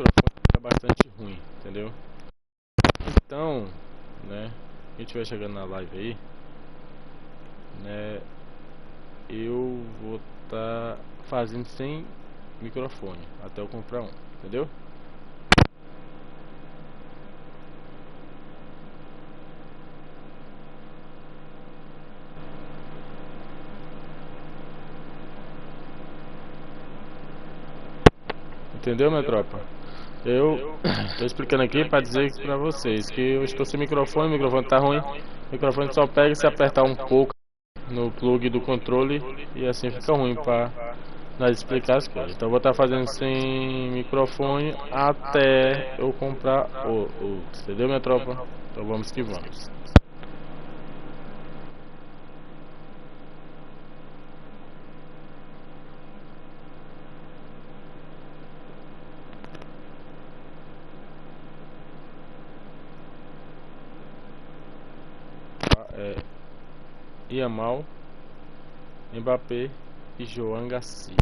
microfone tá bastante ruim, entendeu? Então, né, quem estiver chegando na live aí, né, eu vou estar fazendo sem microfone até eu comprar um, entendeu? Entendeu, minha tropa? Eu tô explicando aqui para dizer para vocês que eu estou sem microfone, o microfone tá ruim. O microfone só pega se apertar um pouco no plug do controle e assim fica ruim para nós explicar as coisas. Então eu vou estar fazendo sem microfone até eu comprar o entendeu, minha tropa? Então vamos que vamos. Yamal, Mbappé e João Garcia.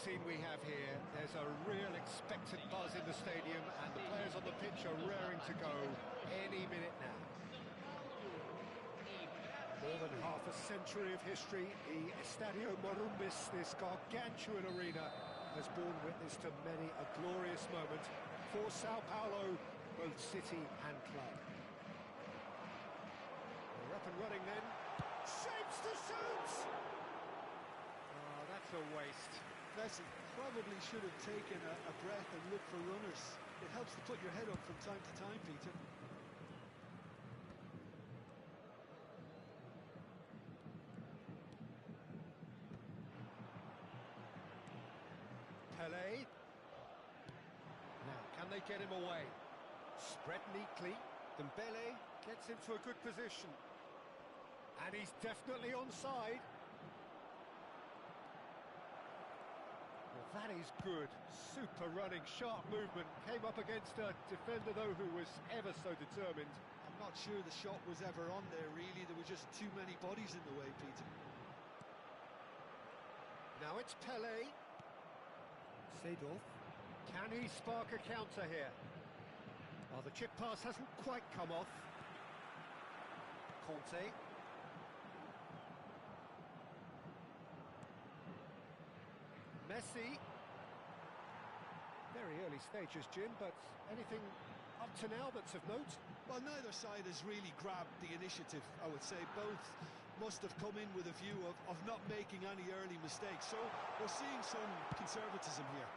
scene we have here. There's a real expectant buzz in the stadium, and the players on the pitch are raring to go any minute now. More than half a century of history, the Estadio Morumbis, this gargantuan arena, has borne witness to many a glorious moment for Sao Paulo, both city and club. We're up and running then. Shapes to shoot! Oh, that's a waste. Messi probably should have taken a breath and looked for runners. It helps to put your head up from time to time, Peter. Pelé. Now, can they get him away? Spread neatly. Dembele gets into a good position. And he's definitely onside. Well, that is good. Super running, sharp movement. Came up against a defender, though, who was ever so determined. I'm not sure the shot was ever on there, really. There were just too many bodies in the way, Peter. Now it's Pelé. Seedorf. Can he spark a counter here? Oh, the chip pass hasn't quite come off. Conte. Messi. Very early stages, Jim, but anything up to now that's of note? Well, neither side has really grabbed the initiative, I would say. Both must have come in with a view of not making any early mistakes. So we're seeing some conservatism here.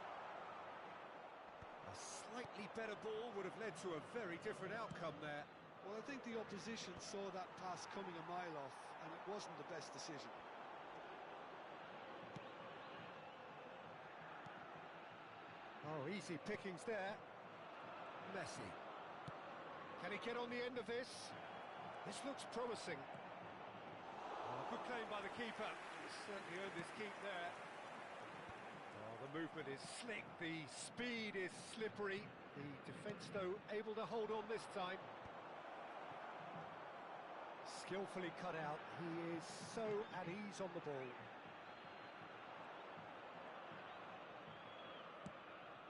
A slightly better ball would have led to a very different outcome there. Well, I think the opposition saw that pass coming a mile off, and it wasn't the best decision. Oh, easy pickings there. Messi. Can he get on the end of this? This looks promising. Oh, good claim by the keeper. He's certainly earned his keep there. Oh, the movement is slick, the speed is slippery. The defence, though, able to hold on this time. Skillfully cut out. He is so at ease on the ball.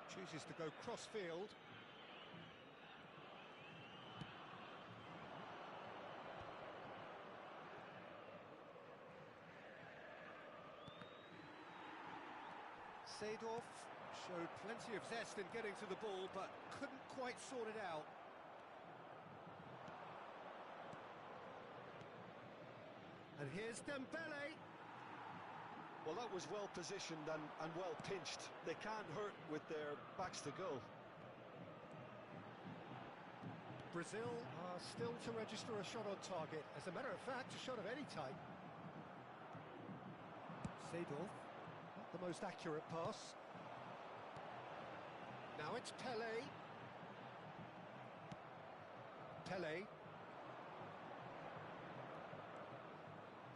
Chooses to go cross-field. Seedorf showed plenty of zest in getting to the ball, but couldn't quite sort it out. And here's Dembele. Well, that was well positioned and well pinched. They can't hurt with their backs to goal. Brazil are still to register a shot on target. As a matter of fact, a shot of any type. Seedorf, not the most accurate pass. Now it's Pelé. Pelé.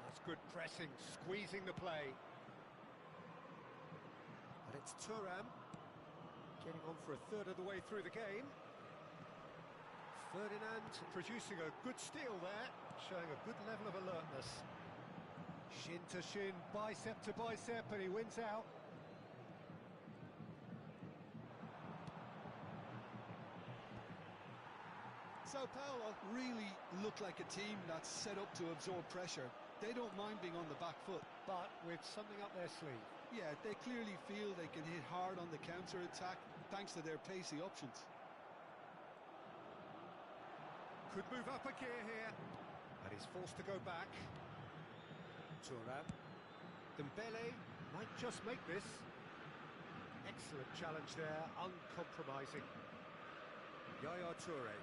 That's good pressing, squeezing the play. But it's Thuram getting on for a third of the way through the game. Ferdinand producing a good steal there, showing a good level of alertness. Shin to shin, bicep to bicep, and he wins out. Sao Paulo really look like a team that's set up to absorb pressure. They don't mind being on the back foot. But with something up their sleeve. Yeah, they clearly feel they can hit hard on the counter-attack thanks to their pacey options. Could move up a gear here. And he's forced to go back. Thuram. Dembele might just make this. Excellent challenge there, uncompromising. Yaya Toure.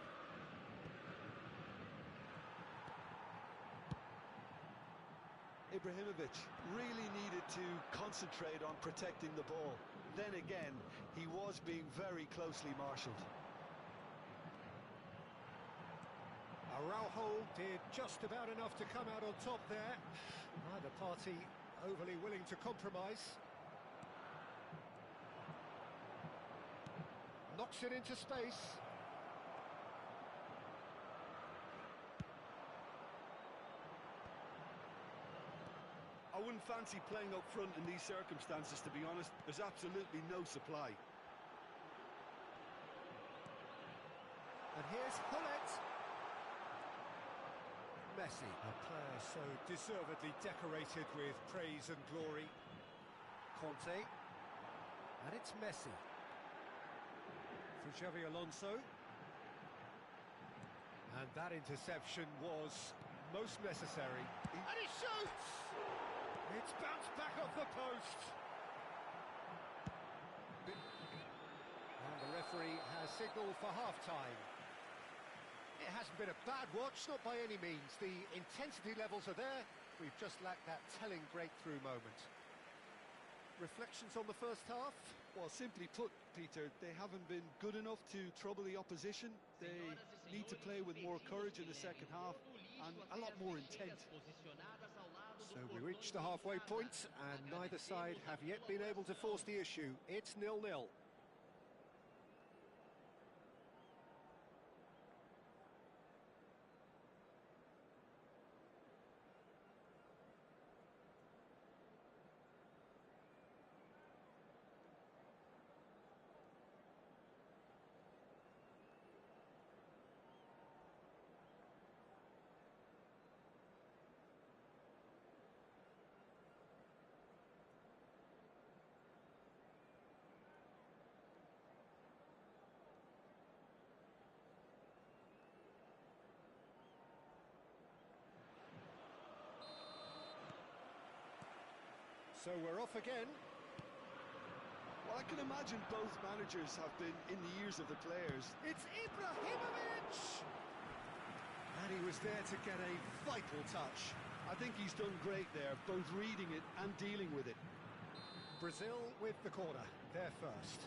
Ibrahimovic really needed to concentrate on protecting the ball. Then again, he was being very closely marshalled. Araujo did just about enough to come out on top there. Neither party overly willing to compromise. Knocks it into space. I wouldn't fancy playing up front in these circumstances, to be honest. There's absolutely no supply. And here's Hullet. Messi, a player so deservedly decorated with praise and glory. Conte. And it's Messi. For Xavi Alonso. And that interception was most necessary. And he shoots! It's bounced back off the post. And the referee has signalled for half-time. It hasn't been a bad watch, not by any means. The intensity levels are there. We've just lacked that telling breakthrough moment. Reflections on the first half? Well, simply put, Peter, they haven't been good enough to trouble the opposition. They need to play with more courage in the second half and a lot more intent. So we reached the halfway point, and neither side have yet been able to force the issue. It's 0-0. So we're off again. Well, I can imagine both managers have been in the ears of the players. It's Ibrahimovic! And he was there to get a vital touch. I think he's done great there, both reading it and dealing with it. Brazil with the corner, they're first.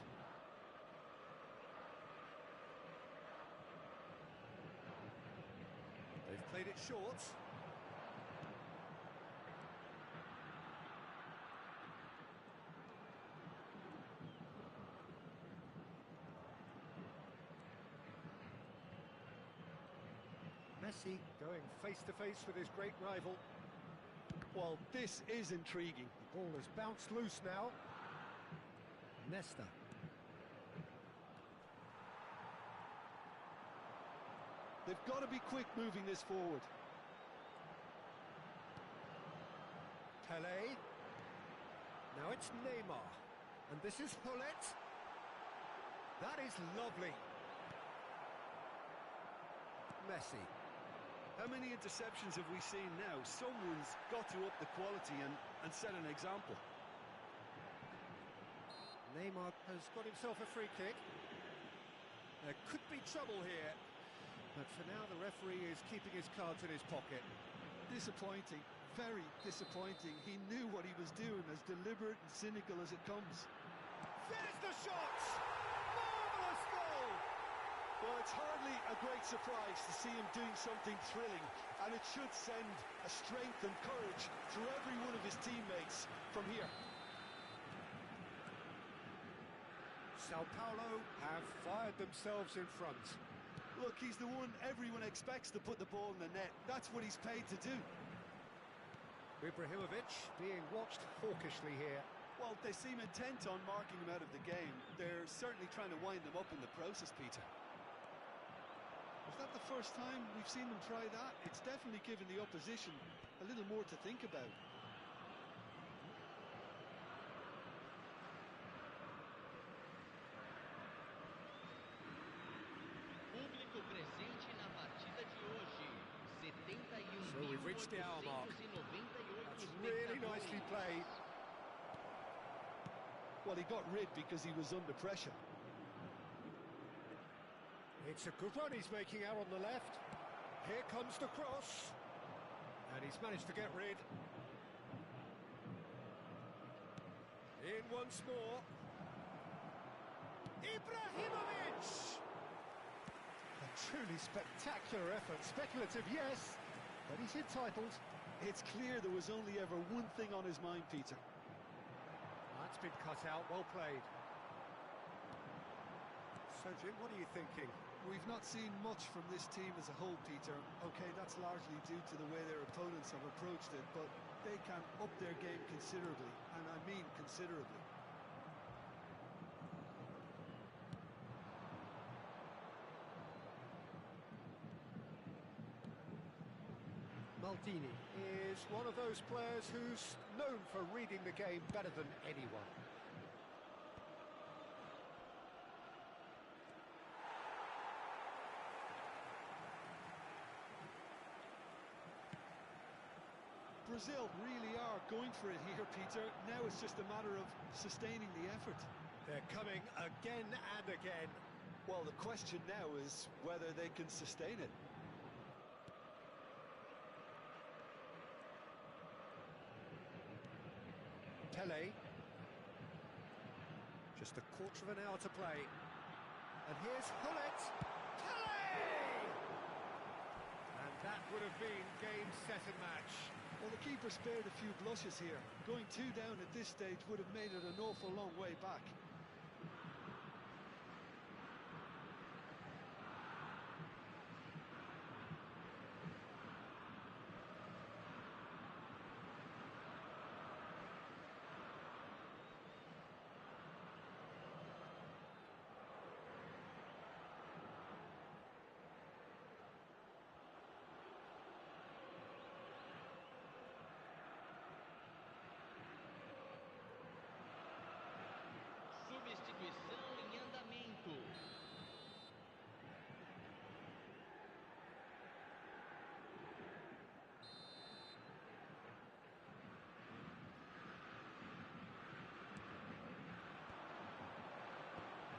They've played it short. Messi going face-to-face with his great rival. Well, this is intriguing. The ball has bounced loose now. Nesta. They've got to be quick moving this forward. Pelé. Now it's Neymar. And this is Hullet. That is lovely. Messi. How many interceptions have we seen now? Someone's got to up the quality and set an example. Neymar has got himself a free kick. There could be trouble here. But for now, the referee is keeping his cards in his pocket. Disappointing. Very disappointing. He knew what he was doing, as deliberate and cynical as it comes. There's the shot! Marvellous goal! Well, it's hardly a great surprise to see him doing something thrilling, and it should send a strength and courage through every one of his teammates from here. Sao Paulo have fired themselves in front. Look, he's the one everyone expects to put the ball in the net. That's what he's paid to do. Ibrahimovic being watched hawkishly here. Well, they seem intent on marking him out of the game. They're certainly trying to wind them up in the process, Peter. Is that the first time we've seen them try that? It's definitely given the opposition a little more to think about. Público presente na partida de hoje. 71 So we've reached the hour mark. 898 That's really nicely played. Well, he got rid because he was under pressure. It's a good run he's making out on the left. Here comes the cross. And he's managed to get rid. In once more. Ibrahimovic! A truly spectacular effort. Speculative, yes, but he's entitled. It's clear there was only ever one thing on his mind, Peter. That's been cut out. Well played. So, Jim, what are you thinking? We've not seen much from this team as a whole, Peter. Okay, that's largely due to the way their opponents have approached it, but they can up their game considerably, and I mean considerably. Maldini is one of those players who's known for reading the game better than anyone. Brazil really are going for it here, Peter. Now it's just a matter of sustaining the effort. They're coming again and again. Well, the question now is whether they can sustain it. Pele. Just a quarter of an hour to play. And here's Hullet. Pele! And that would have been game, set and match. Well, the keeper spared a few blushes here. Going 2 down at this stage would have made it an awful long way back. Substituição em andamento.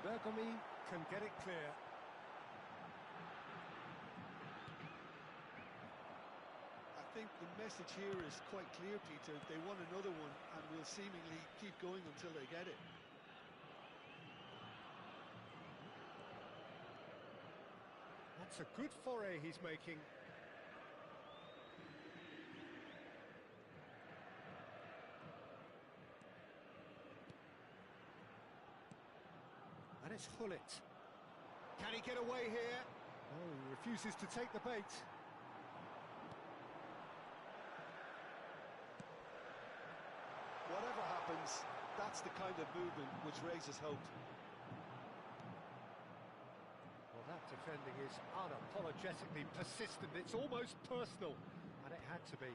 Bergomi can get it clear. I think the message here is quite clear, Peter. They want another one and will seemingly keep going until they get it. That's a good foray he's making. And it's Hullet. Can he get away here? Oh, he refuses to take the bait. Whatever happens, that's the kind of movement which raises hope. Well, that defending is unapologetically persistent. It's almost personal, and it had to be.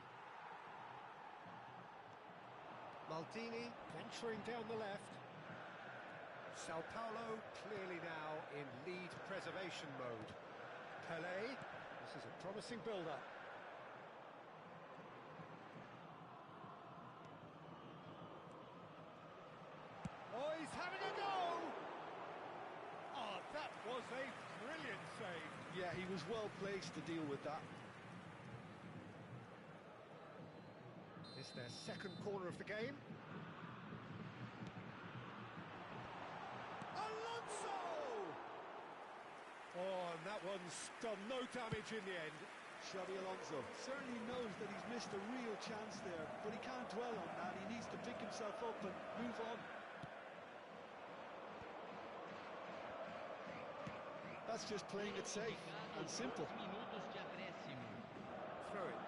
Maldini venturing down the left. Sao Paulo clearly now in lead preservation mode. Pele, this is a promising build-up. Oh, he's having a go! Oh, that was a brilliant save. Yeah, he was well placed to deal with that. It's their second corner of the game. Alonso! Oh, and that one's done no damage in the end. Xabi Alonso certainly knows that he's missed a real chance there, but he can't dwell on that. He needs to pick himself up and move on. That's just playing it safe and simple. Minutos de acréscimo. Throw it.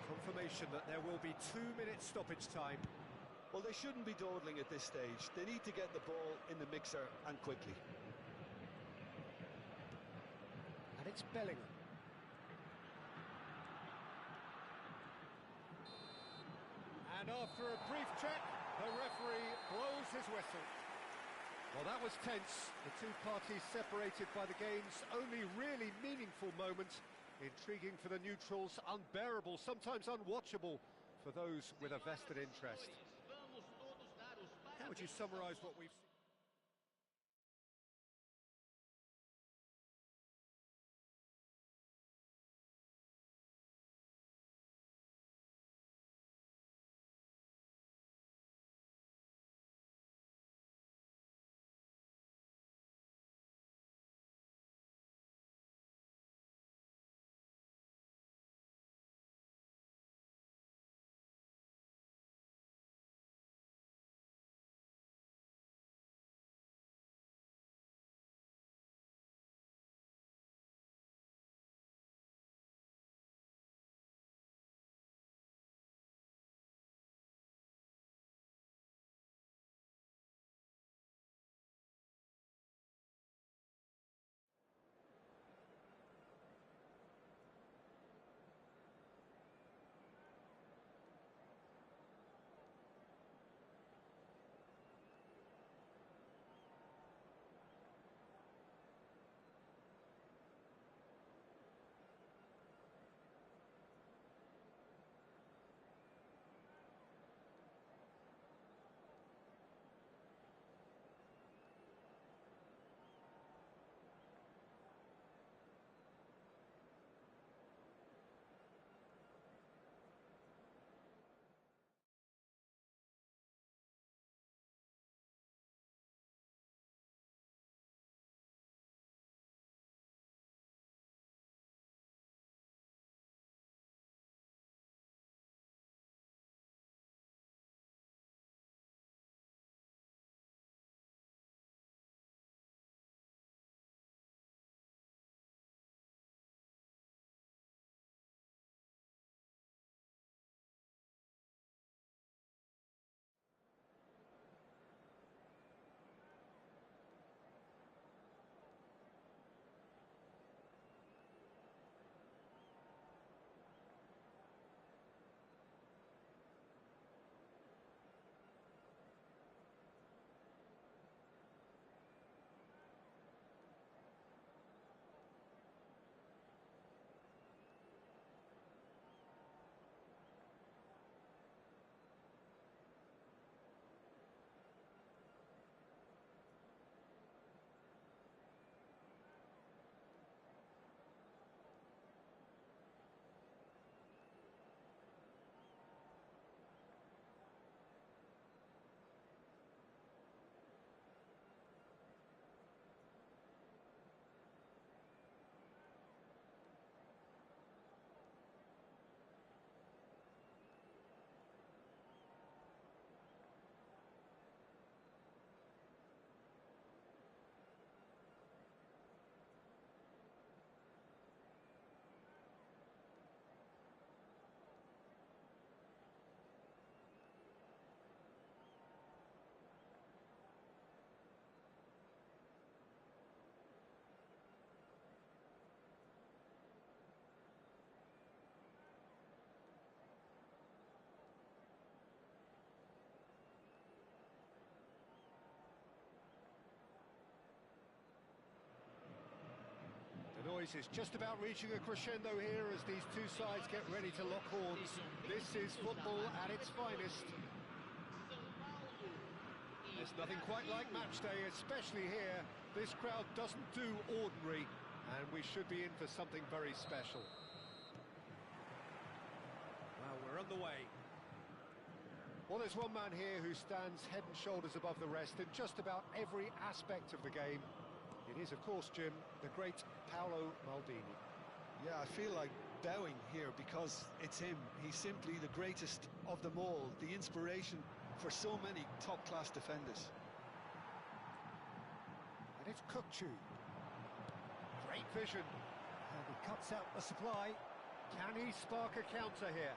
Confirmation that there will be 2 minutes stoppage time. Well, they shouldn't be dawdling at this stage. They need to get the ball in the mixer and quickly. And it's Bellingham. And after a brief check, the referee blows his whistle. Well, that was tense. The two parties separated by the game's only really meaningful moment. Intriguing for the neutrals, unbearable, sometimes unwatchable for those with a vested interest. Vamos todos dar os How would you parabéns summarise aos what we've seen? crisis just about reaching a crescendo here as these two sides get ready to lock horns. This is football at its finest. There's nothing quite like match day, especially here. This crowd doesn't do ordinary, and we should be in for something very special. Well, we're on the way. Well, there's one man here who stands head and shoulders above the rest in just about every aspect of the game. It is, of course, Jim, the great Paolo Maldini. Yeah, I feel like bowing here because it's him. He's simply the greatest of them all, the inspiration for so many top-class defenders. And it's Kukçu. Great vision. And he cuts out the supply. Can he spark a counter here?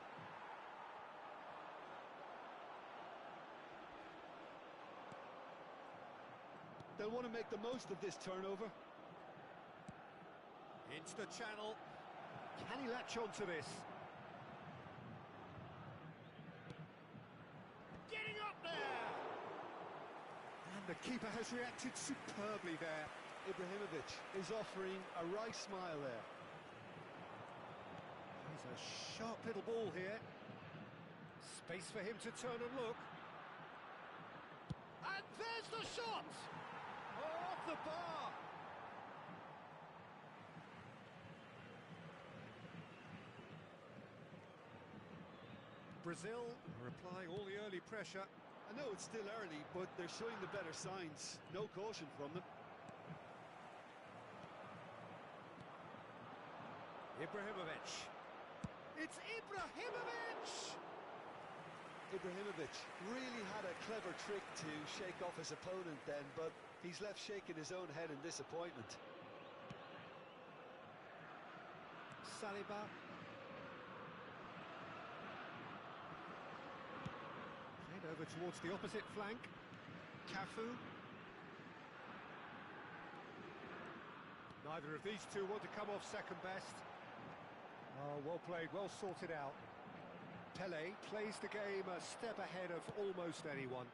They'll want to make the most of this turnover. Into the channel. Can he latch onto this? Getting up there! And the keeper has reacted superbly there. Ibrahimovic is offering a wry smile there. He's a sharp little ball here. Space for him to turn and look. And there's the shot! Off the bar! Brazil are applying all the early pressure. I know it's still early, but they're showing the better signs. No caution from them. Ibrahimovic. It's Ibrahimovic! Ibrahimovic really had a clever trick to shake off his opponent then, but he's left shaking his own head in disappointment. Saliba. Played over towards the opposite flank. Cafu. Neither of these two want to come off second best. Oh, well played, well sorted out. Pelé plays the game a step ahead of almost anyone.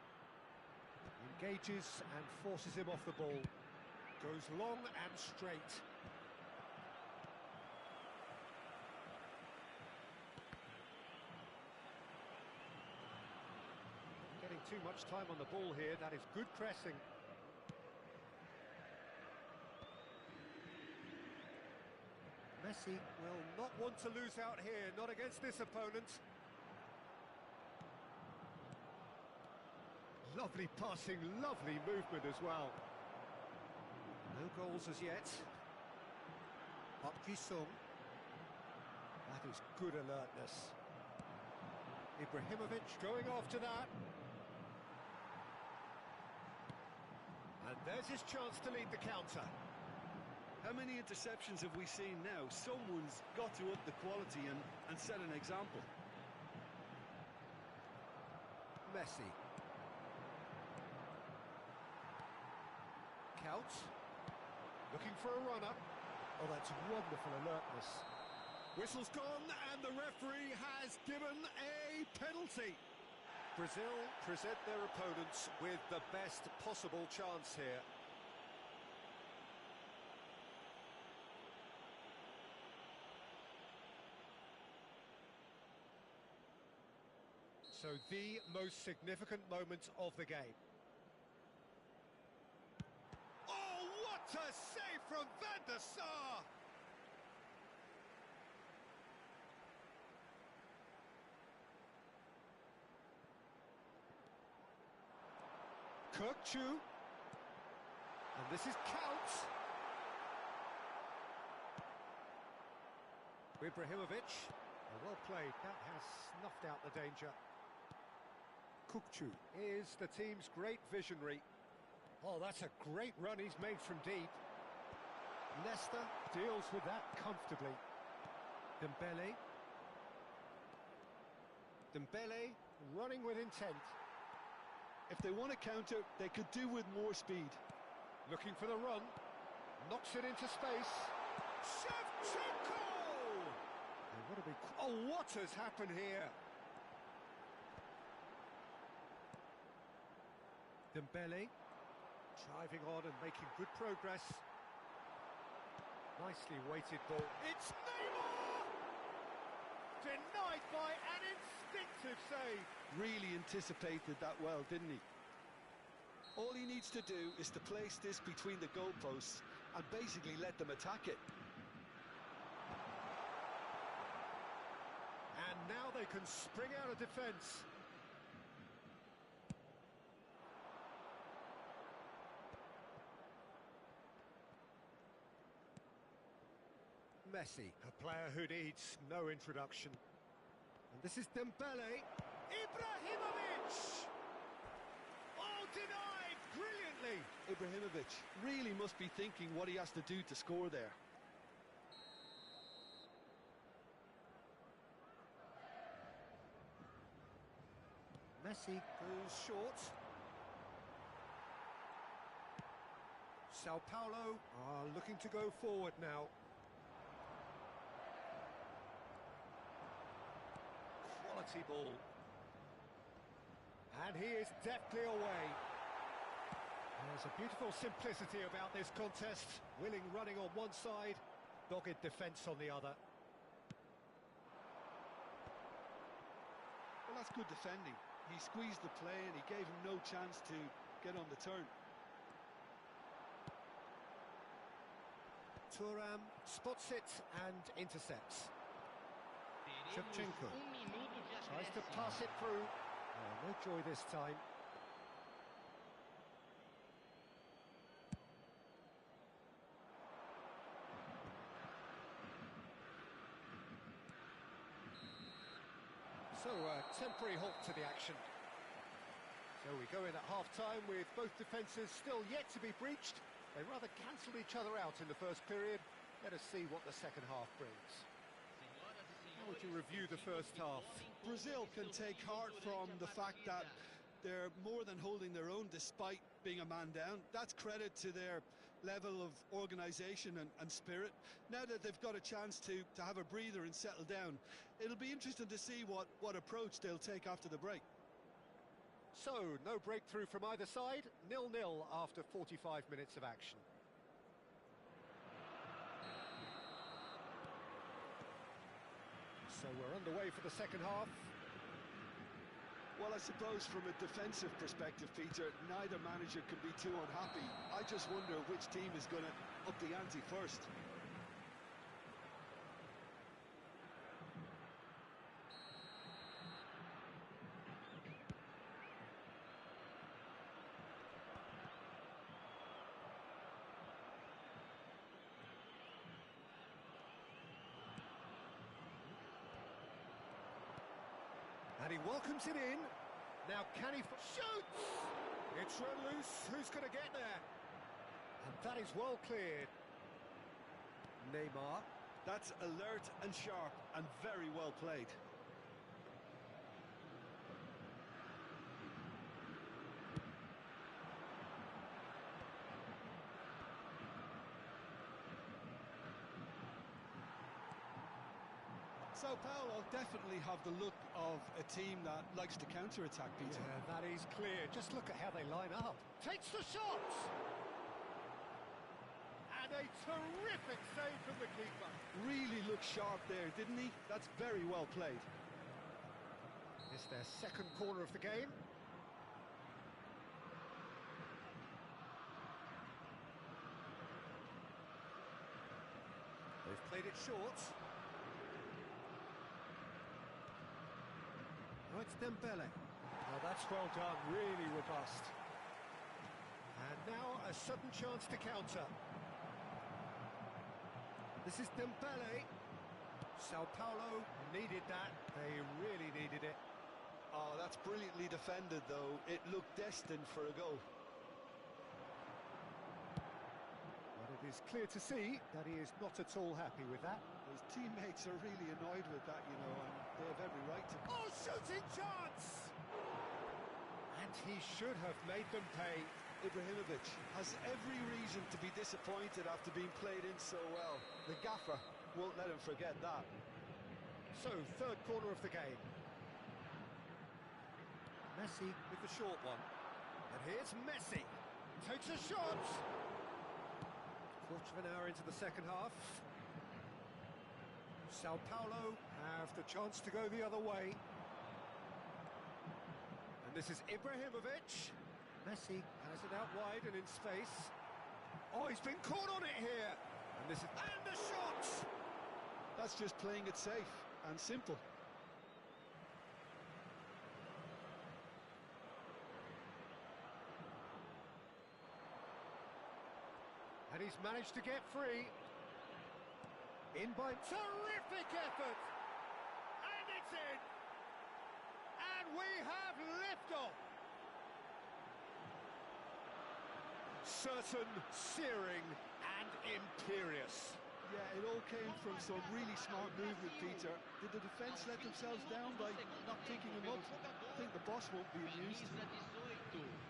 Engages and forces him off the ball. Goes long and straight. Getting too much time on the ball here, that is good pressing. Messi will not want to lose out here, not against this opponent. Lovely passing, lovely movement as well. No goals as yet. Park Ji-sung. That is good alertness. Ibrahimovic going after that. And there's his chance to lead the counter. How many interceptions have we seen now? Someone's got to up the quality and set an example. Messi. Counts. Looking for a run-up. Oh, that's wonderful alertness. Whistle's gone, and the referee has given a penalty. Brazil present their opponents with the best possible chance here. So the most significant moment of the game. Oh, what a save from Van der Sar! Kukçu. And this is Counts. Ibrahimovic. Well played. That has snuffed out the danger. Kukçu is the team's great visionary. Oh, that's a great run he's made from deep. Leicester deals with that comfortably. Dembele. Dembele running with intent. If they want to counter, they could do with more speed. Looking for the run. Knocks it into space. Shevchenko! And what a big... Oh, what has happened here? Dembele driving on and making good progress. Nicely weighted ball. It's Neymar! Denied by an instinctive save. Really anticipated that well, didn't he? All he needs to do is to place this between the goalposts and basically let them attack it. And now they can spring out of defence. Messi, a player who needs no introduction. And this is Dembele. Ibrahimovic! Oh, denied brilliantly. Ibrahimovic really must be thinking what he has to do to score there. Messi goes short. Sao Paulo are looking to go forward now. Quality ball. And he is deftly away. There's a beautiful simplicity about this contest. Willing running on one side, dogged defence on the other. Well, that's good defending. He squeezed the play and he gave him no chance to get on the turn. Thuram spots it and intercepts. Shevchenko tries to pass it through. Oh, no joy this time. So, a temporary halt to the action. So we go in at half-time with both defences still yet to be breached. They rather cancelled each other out in the first period. Let us see what the second half brings. How would you review the first half? Brazil can take heart from the fact that they're more than holding their own despite being a man down. That's credit to their level of organisation and spirit. Now that they've got a chance to have a breather and settle down, it'll be interesting to see what approach they'll take after the break. So, no breakthrough from either side, 0-0 after 45 minutes of action. So we're underway for the second half. Well, I suppose from a defensive perspective, Peter, neither manager can be too unhappy. I just wonder which team is going to up the ante first. And he welcomes it in. Now can he shoots? It's run loose. Who's going to get there? And that is well cleared. Neymar. That's alert and sharp and very well played. Sao Paulo definitely have the look of a team that likes to counter-attack, Peter. Yeah, that is clear. Just look at how they line up. Takes the shot! And a terrific save from the keeper. Really looked sharp there, didn't he? That's very well played. It's their second corner of the game. They've played it short. Oh, it's Dembele. Oh, that's well done, really robust. And now a sudden chance to counter. This is Dembele. Sao Paulo needed that. They really needed it. Oh, that's brilliantly defended, though. It looked destined for a goal. But it is clear to see that he is not at all happy with that. His teammates are really annoyed with that, you know, and they have every right to. Oh, shooting chance! And he should have made them pay. Ibrahimovic has every reason to be disappointed after being played in so well. The gaffer won't let him forget that. So, third corner of the game. Messi with the short one. And here's Messi. Takes a shot! Of Quarter of an hour into the second half. Sao Paulo have the chance to go the other way. And this is Ibrahimovic. Messi has it out wide and in space. Oh, he's been caught on it here. And this is... And the shot! That's just playing it safe and simple. And he's managed to get free. In by terrific effort. And it's in. And we have liftoff. Certain, searing and imperious. Yeah, it all came from some really smart movement, Peter. Did the defence let themselves down by not picking him up? I think the boss won't be amused. Camisa 18.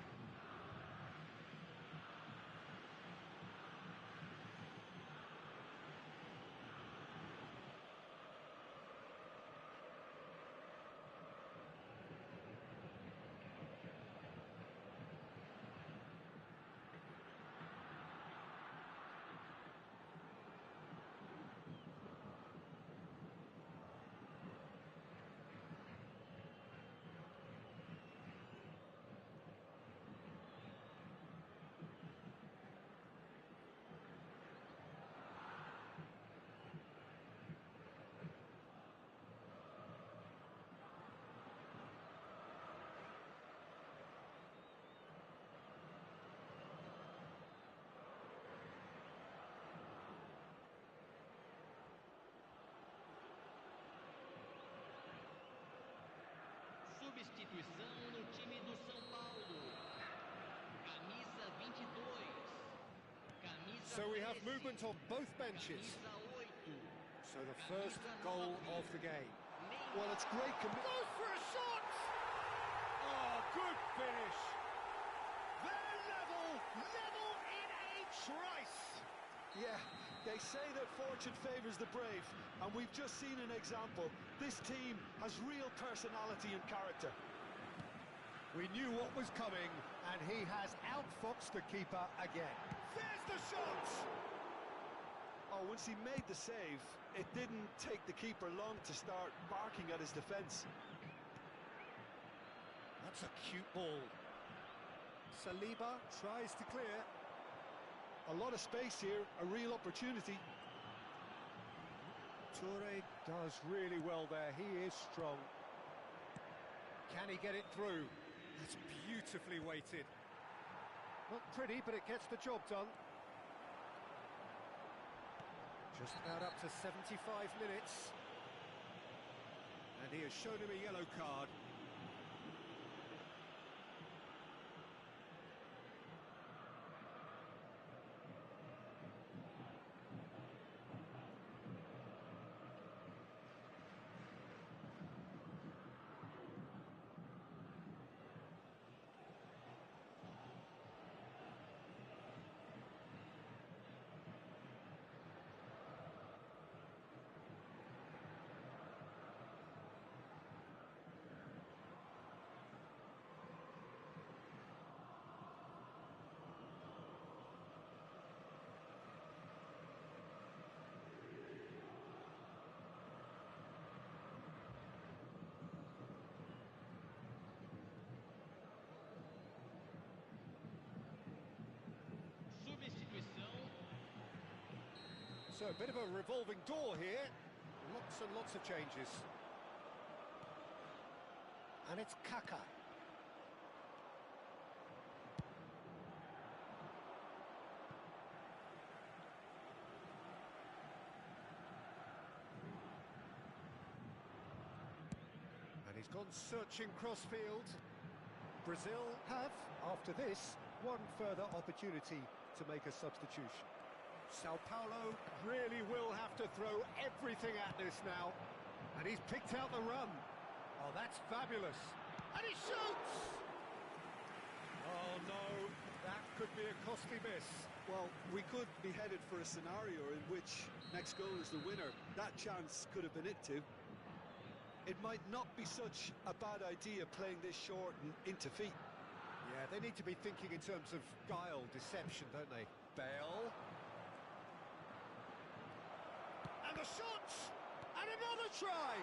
Substituição no time do São Paulo. Camisa 22. Camisa So we have 13. movement on both benches. Camisa 8. So the first goal of the game. Well, it's great Goes for a shot! Oh, good finish. They're level in a trice. Yeah, they say that fortune favours the brave, and we've just seen an example. This team has real personality and character. We knew what was coming, and he has outfoxed the keeper again. There's the shot! Oh, once he made the save, it didn't take the keeper long to start barking at his defence. That's a cute ball. Saliba tries to clear. A lot of space here, a real opportunity. Toure does really well there, he is strong. Can he get it through? That's beautifully weighted. Not pretty, but it gets the job done. Just about up to 75 minutes. And he has shown him a yellow card. Substituição. So a bit of a revolving door here. Lots and lots of changes. And it's Kaka. And he's gone searching crossfield. Brazil have, after this, one further opportunity to make a substitution. Sao Paulo really will have to throw everything at this now. And he's picked out the run. Oh, that's fabulous. And he shoots! Oh, no, that could be a costly miss. Well, we could be headed for a scenario in which next goal is the winner. That chance could have been it too. It might not be such a bad idea playing this short and into feet. Yeah, they need to be thinking in terms of guile, deception, don't they? Bale. The shots! And another try!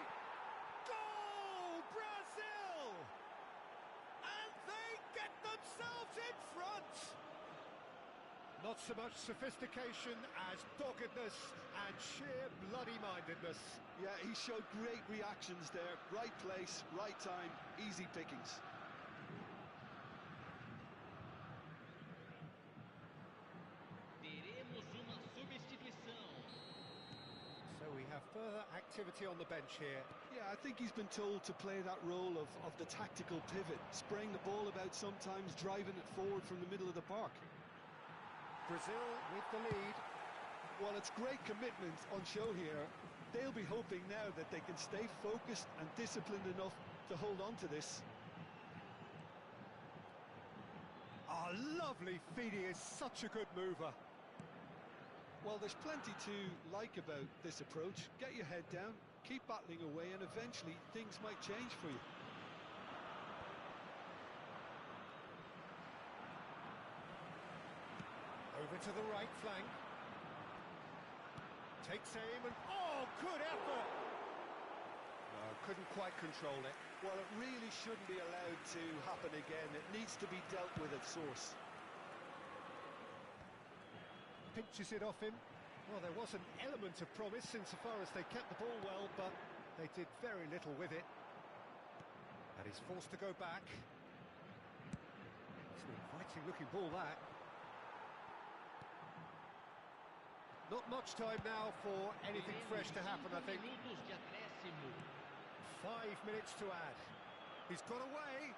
Goal! Brazil! And they get themselves in front! Not so much sophistication as doggedness and sheer bloody-mindedness. Yeah, he showed great reactions there. Right place, right time, easy pickings. Teremos uma substituição. So we have further activity on the bench here. Yeah, I think he's been told to play that role of the tactical pivot, spraying the ball about sometimes, driving it forward from the middle of the park. Brazil with the lead. Well, it's great commitment on show here. They'll be hoping now that they can stay focused and disciplined enough to hold on to this. Oh, lovely feed. He is such a good mover. Well, there's plenty to like about this approach. Get your head down, keep battling away, and eventually things might change for you. Over to the right flank. Takes aim and... oh, good effort! No, couldn't quite control it. Well, it really shouldn't be allowed to happen again. It needs to be dealt with at source. Pinches it off him. Well, there was an element of promise insofar as they kept the ball well, but they did very little with it. And he's forced to go back. It's an inviting looking ball, that. Not much time now for anything fresh to happen, I think. Minutos de acréscimo. 5 minutes to add. He's got away.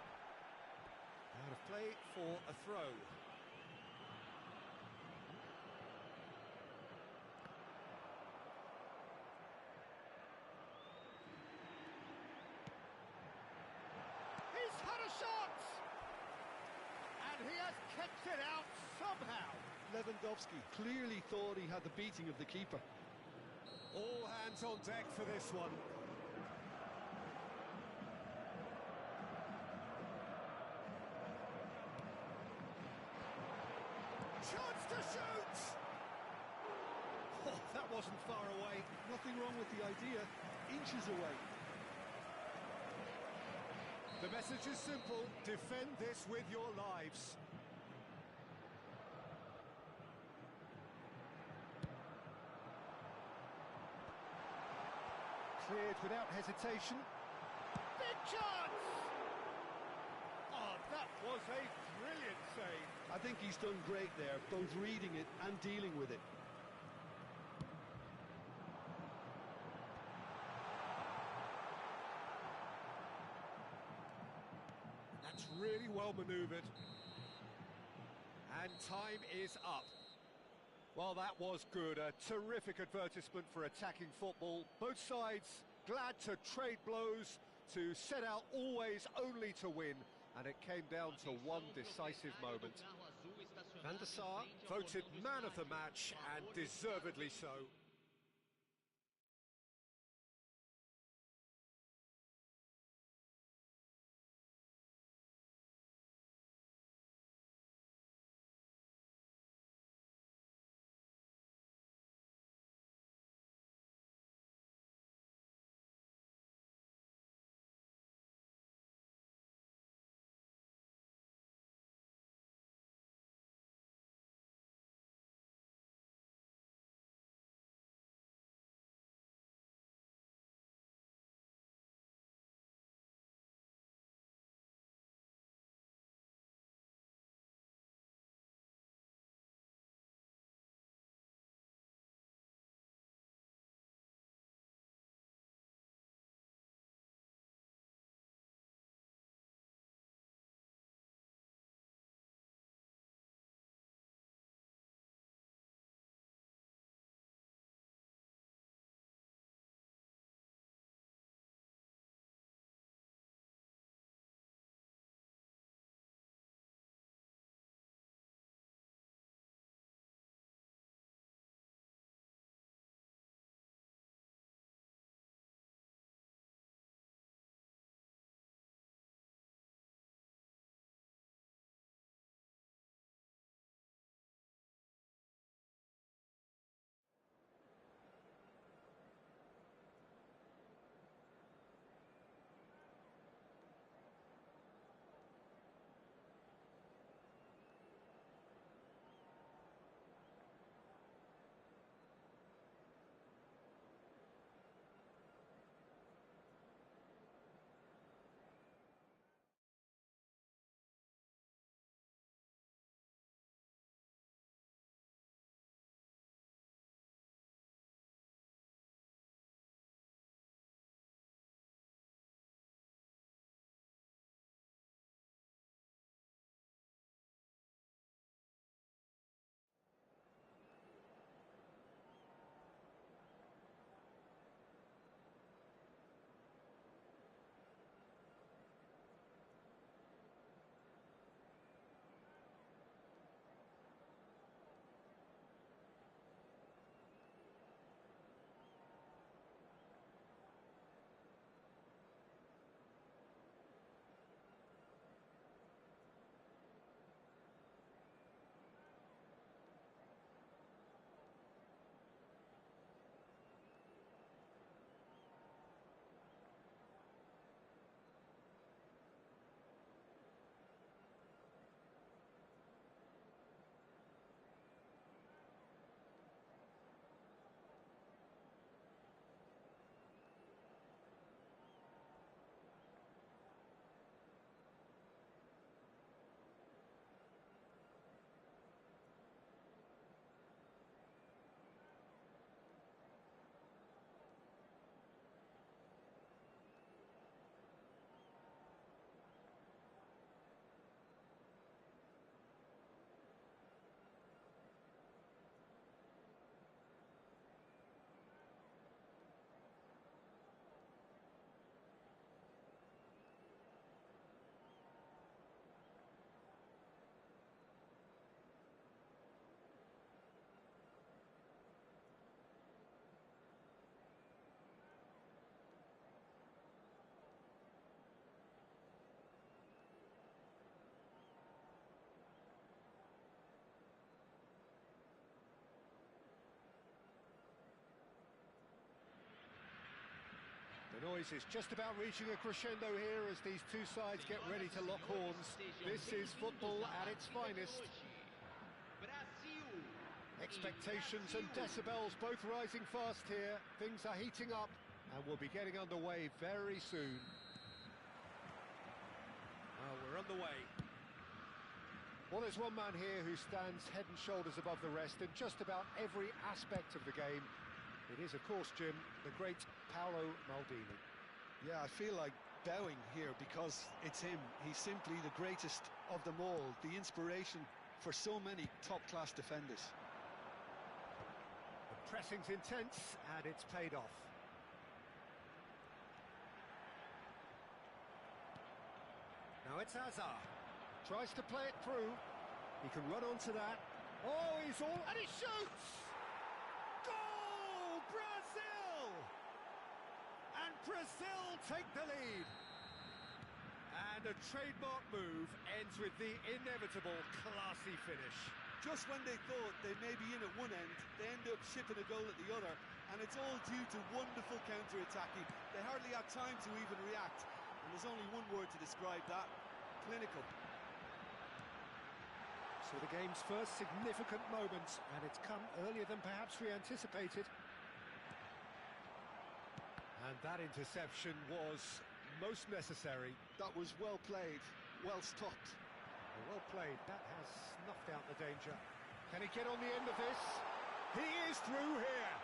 Out of play for a throw. He's had a shot! And he has kept it out somehow. Lewandowski clearly thought he had the beating of the keeper. All hands on deck for this one. Chance to shoot! Oh, that wasn't far away. Nothing wrong with the idea, inches away. The message is simple: defend this with your lives. Cleared without hesitation. Big chance! Oh, that was a brilliant save. I think he's done great there, both reading it and dealing with it. That's really well manoeuvred. And time is up. Well, that was good. A terrific advertisement for attacking football. Both sides glad to trade blows, to set out always only to win. And it came down to one decisive moment. Van der Sar voted man of the match, and deservedly so. noise is just about reaching a crescendo here as these two sides get ready to lock horns. This is football at its finest. Brasil. Expectations and decibels both rising fast here. Things are heating up and we'll be getting underway very soon. Well, we're underway. Well, there's one man here who stands head and shoulders above the rest in just about every aspect of the game. It is, of course, Jim, the great Paolo Maldini. Yeah, I feel like bowing here because it's him. He's simply the greatest of them all, the inspiration for so many top-class defenders. The pressing's intense and it's paid off. Now it's Hazard. Tries to play it through. He can run onto that. Oh, he's all... and he shoots! Goal! Brazil! And Brazil take the lead. And a trademark move ends with the inevitable classy finish. Just when they thought they may be in at one end, they end up shipping a goal at the other, and it's all due to wonderful counter-attacking. They hardly had time to even react, and there's only one word to describe that: clinical. So the game's first significant moment, and it's come earlier than perhaps we anticipated. And that interception was most necessary. That was well played, well stopped. Well played, that has snuffed out the danger. Can he get on the end of this? He is through here!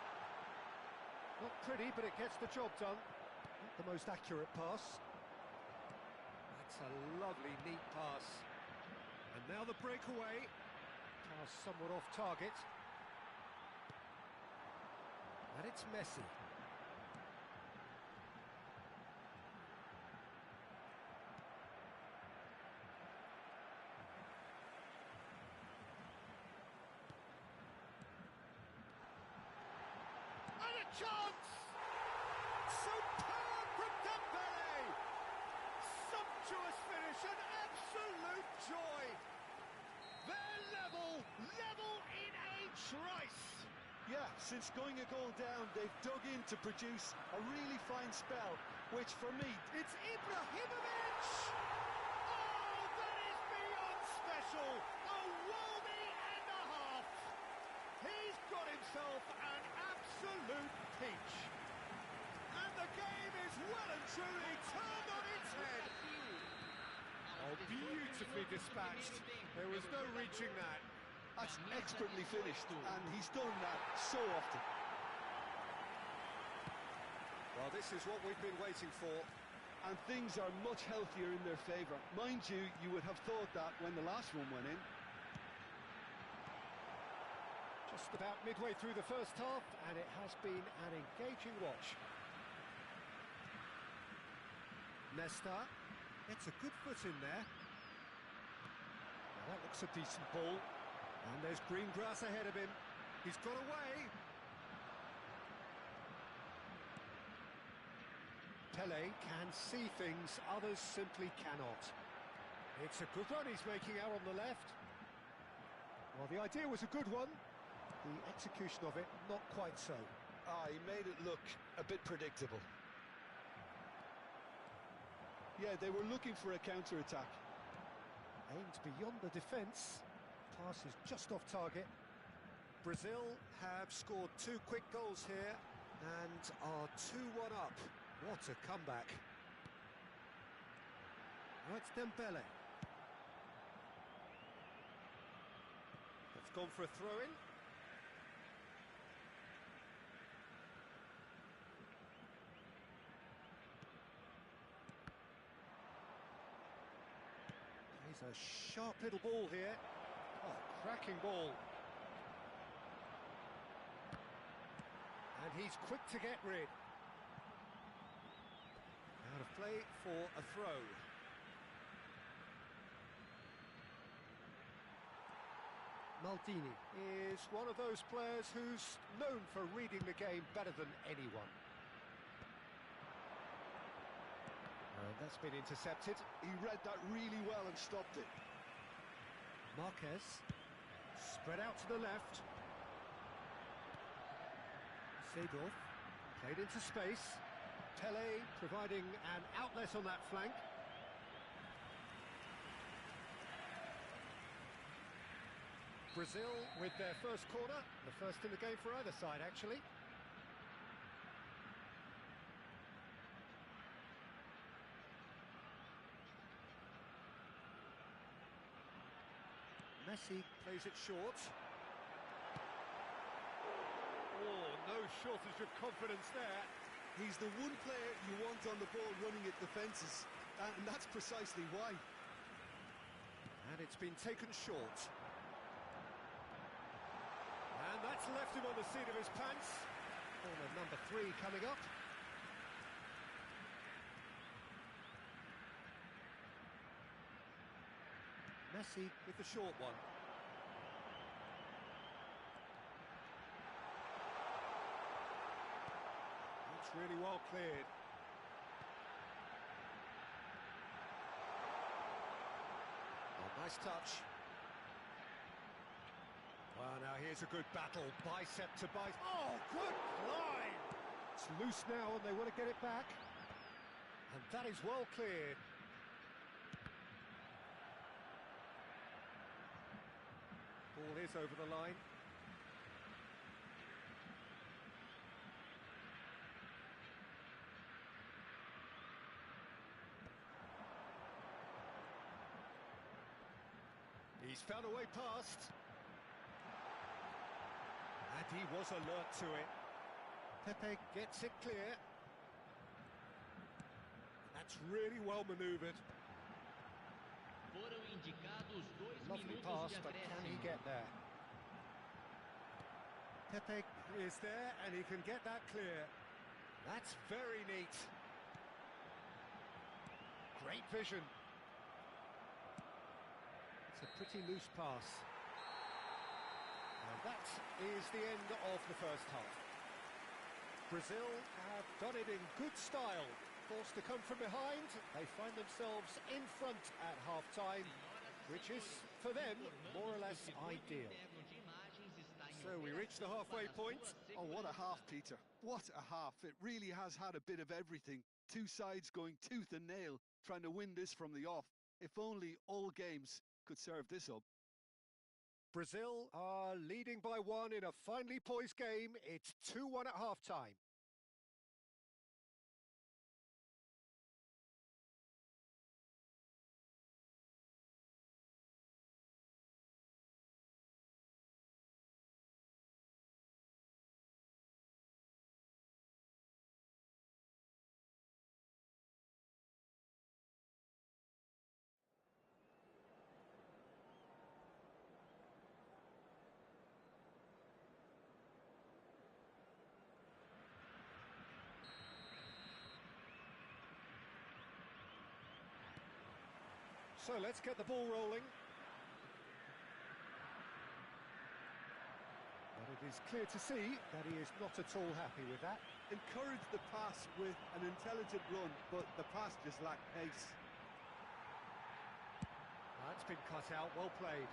Not pretty, but it gets the job done. Not the most accurate pass. That's a lovely, neat pass. And now the breakaway. Pass somewhat off target. And it's Messi. And a chance! Superb from também! Sumptuous finish, an absolute joy! They're level in a trice! Yeah, since going a goal down, they've dug in to produce a really fine spell, which for me... It's Ibrahimovic! Oh, that is beyond special! A worldie and a half! He's got himself an absolute peach! And the game is well and truly turned on its head! Oh, beautifully dispatched. There was no reaching that. That's expertly finished, and he's done that so often. Well, this is what we've been waiting for. And things are much healthier in their favour. Mind you, you would have thought that when the last one went in. Just about midway through the first half, and it has been an engaging watch. Nesta gets a good foot in there. Now that looks a decent ball. And there's green grass ahead of him. He's got away. Pele can see things others simply cannot. It's a good run he's making out on the left. Well, the idea was a good one. The execution of it, not quite so. He made it look a bit predictable. Yeah, they were looking for a counter-attack. Aimed beyond the defence. Pass is just off target. Brazil have scored 2 quick goals here and are 2-1 up. What a comeback. Now it's Dembele. It's gone for a throw-in. He's a sharp little ball here. Oh, cracking ball. And he's quick to get rid. Out of play for a throw. Maldini is one of those players who's known for reading the game better than anyone. That's been intercepted. He read that really well and stopped it. Marquez, spread out to the left. Seedorf, played into space. Pele providing an outlet on that flank. Brazil with their first corner, the first in the game for either side, actually. Messi plays it short. Oh, no shortage of confidence there. He's the one player you want on the ball running at defences, and that's precisely why. And it's been taken short. And that's left him on the seat of his pants. Corner number 3 coming up. Messi with the short one. It's really well cleared. Oh, nice touch. Well, now here's a good battle, bicep to bicep. Oh, good climb! It's loose now and they want to get it back. And that is well cleared. Ball is over the line. He's found a way past. And he was alert to it. Pepe gets it clear. That's really well manoeuvred. Foram indicados 2 Lovely minutos pass, de but can he acréscimo. get there? Pepe is there, and he can get that clear. That's very neat. Great vision. It's a pretty loose pass. And that is the end of the first half. Brazil have done it in good style. Forced to come from behind, they find themselves in front at half-time, which is, for them, more or less ideal. So we reach the halfway point. Oh, what a half, Peter. What a half. It really has had a bit of everything. Two sides going tooth and nail, trying to win this from the off. If only all games could serve this up. Brazil are leading by 1 in a finely poised game. It's 2-1 at half-time. So let's get the ball rolling. But it is clear to see that he is not at all happy with that. Encouraged the pass with an intelligent run, but the pass just lacked pace. That's been cut out, well played.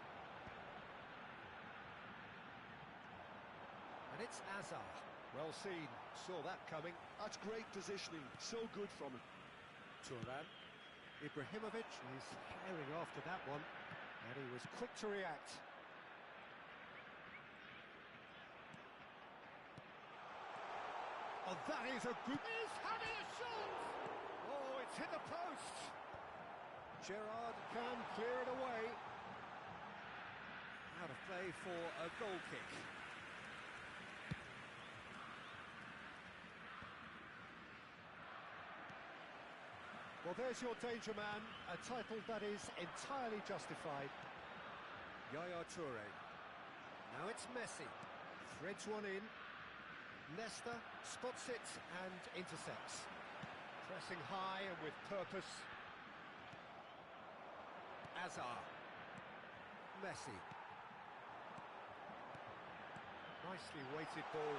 And it's Azar. Well seen, saw that coming. That's great positioning, so good from him. Turan. Ibrahimovic is herring after that one, and he was quick to react. Oh, that is a good... He's having a shot! Oh, it's hit the post! Gerrard can clear it away. Out of play for a goal kick. Well, there's your danger man, a title that is entirely justified. Yaya Toure. Now it's Messi. Threads one in. Nesta spots it and intercepts. Pressing high and with purpose. Azar. Messi. Nicely weighted ball.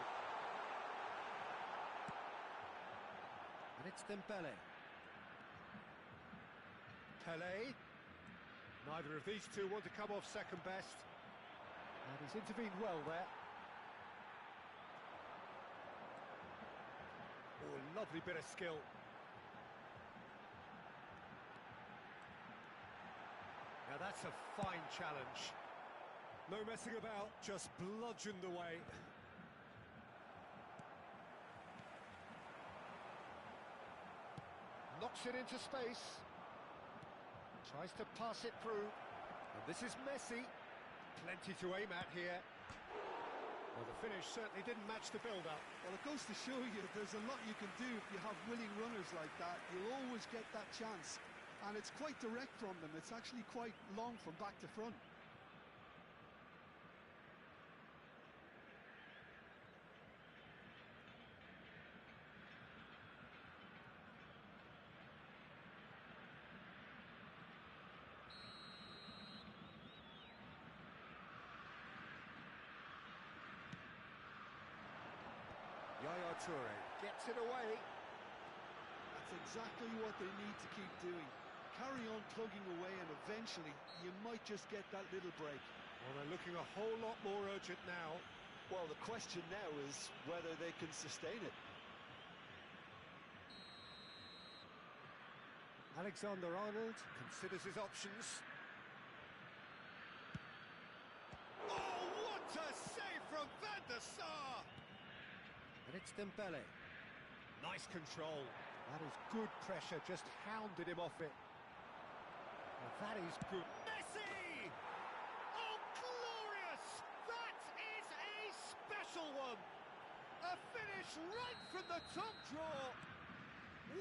And it's Dembele. Pele. Neither of these two want to come off second best. And he's intervened well there. Oh, Lovely bit of skill. Now that's a fine challenge. No messing about, just bludgeoned away. Knocks it into space. Tries to pass it through. And this is Messi. Plenty to aim at here. Well, the finish certainly didn't match the build-up. Well, it goes to show you there's a lot you can do if you have willing runners like that. You'll always get that chance. And it's quite direct from them. It's actually quite long from back to front. Yaya Toure gets it away. That's exactly what they need to keep doing. Carry on plugging away and eventually you might just get that little break. Well, they're looking a whole lot more urgent now. Well, the question now is whether they can sustain it. Alexander-Arnold considers his options. Oh, what a save from Van der Sar! And it's Dembele. Nice control. That is good pressure, just hounded him off it. And that is good. Messi! Oh, glorious! That is a special one! A finish right from the top draw.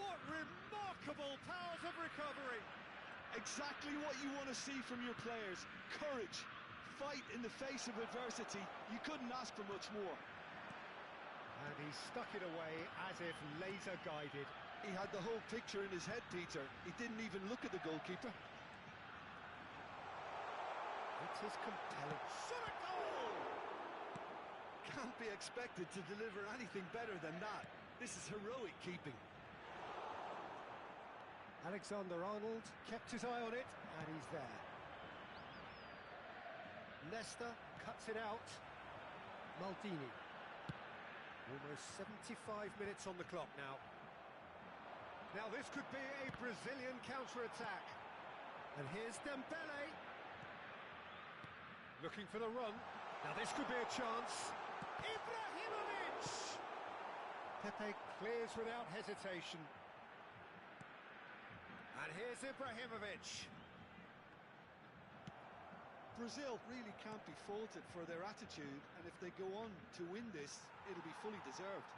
What remarkable powers of recovery. Exactly what you want to see from your players. Courage, fight in the face of adversity. You couldn't ask for much more. And he stuck it away as if laser guided. He had the whole picture in his head, Peter. He didn't even look at the goalkeeper. It is compelling. Shot a goal! Can't be expected to deliver anything better than that. This is heroic keeping. Alexander-Arnold kept his eye on it, and he's there. Nesta cuts it out. Maldini. Almost 75 minutes on the clock now. Now this could be a Brazilian counter-attack. And here's Dembele. Looking for the run. Now this could be a chance. Ibrahimovic! Pepe clears without hesitation. And here's Ibrahimovic. Brazil really can't be faulted for their attitude, and if they go on to win this, it'll be fully deserved.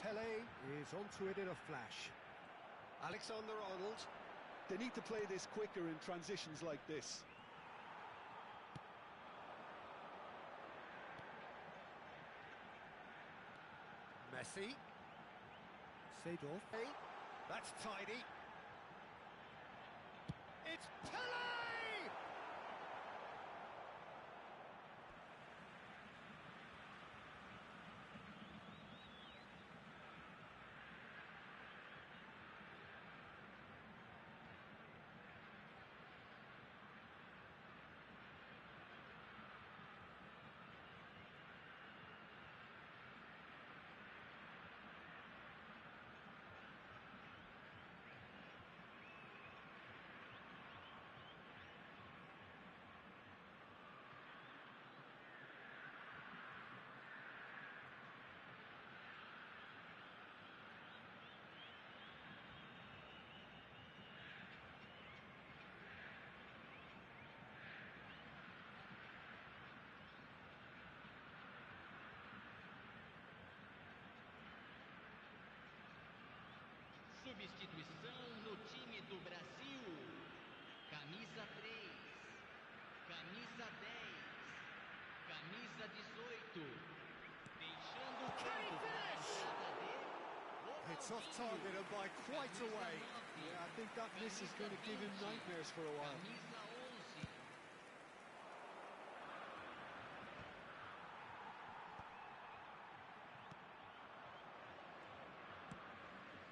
Pele is onto it in a flash. Alexander-Arnold. They need to play this quicker in transitions like this. Messi. Seedorf. That's tidy. It's Pele! Substituição no time do Brasil. Camisa 3, camisa 10, camisa 18. Deixando o campo para a entrada de... It's off target and by quite a way. Yeah, I think that miss is going to give him nightmares for a while. Camisa 11.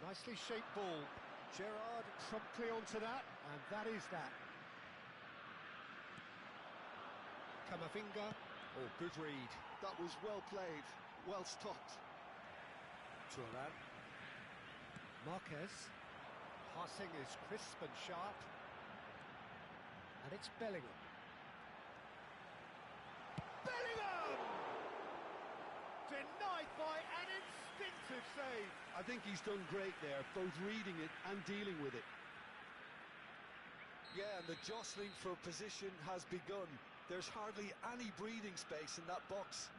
Nicely shaped ball. Gerrard promptly onto that, and that is that. Camavinga. Oh, good read. That was well played, well stopped. Turan. Marquez. Passing is crisp and sharp. And it's Bellingham. Bellingham! Denied by an instinctive save. I think he's done great there, both reading it and dealing with it. Yeah, and the jostling for position has begun. There's hardly any breathing space in that box.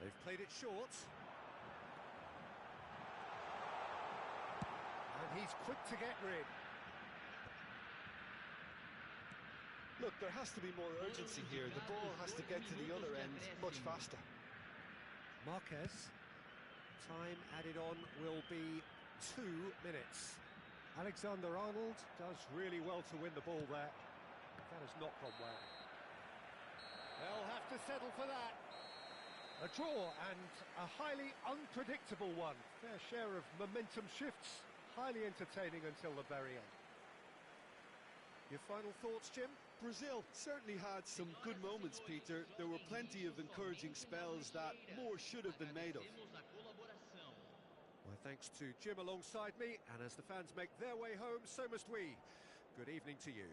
They've played it short. And he's quick to get rid. Look, there has to be more urgency here. The ball has to get to the other end much faster. Marquez. Time added on will be 2 minutes. Alexander-Arnold does really well to win the ball there. That has not gone well. They'll have to settle for that. A draw and a highly unpredictable one. Fair share of momentum shifts. Highly entertaining until the very end. Your final thoughts, Jim? Brazil certainly had some good moments, Peter. There were plenty of encouraging spells that more should have been made of. My thanks to Jim alongside me, and as the fans make their way home, so must we. Good evening to you.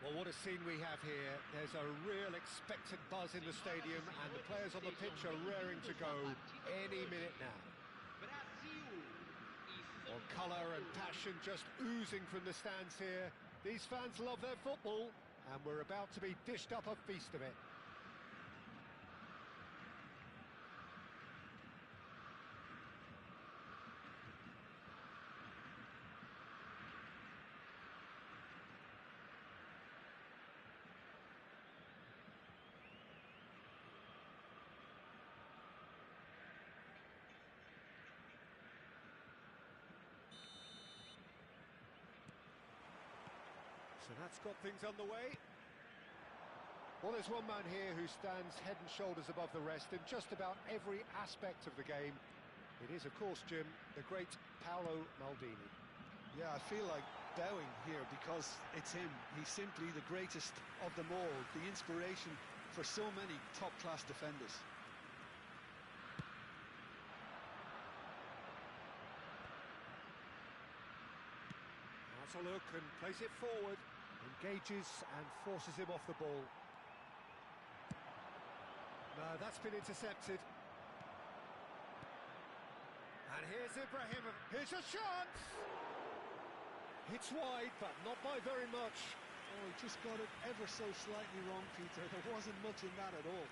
Well, what a scene we have here. There's a real expectant buzz in the stadium, and the players on the pitch are raring to go any minute now. Brasil e Well, colour and passion just oozing from the stands here. These fans love their football, and we're about to be dished up a feast of it. So that's got things underway. Well, there's one man here who stands head and shoulders above the rest in just about every aspect of the game. It is, of course, Jim, the great Paolo Maldini. Yeah, I feel like bowing here because it's him. He's simply the greatest of them all, the inspiration for so many top-class defenders. Has a look and plays it forward, engages and forces him off the ball. No, that's been intercepted. And here's Ibrahimovic. Here's a chance! It's wide, but not by very much. Oh, he just got it ever so slightly wrong, Peter. There wasn't much in that at all.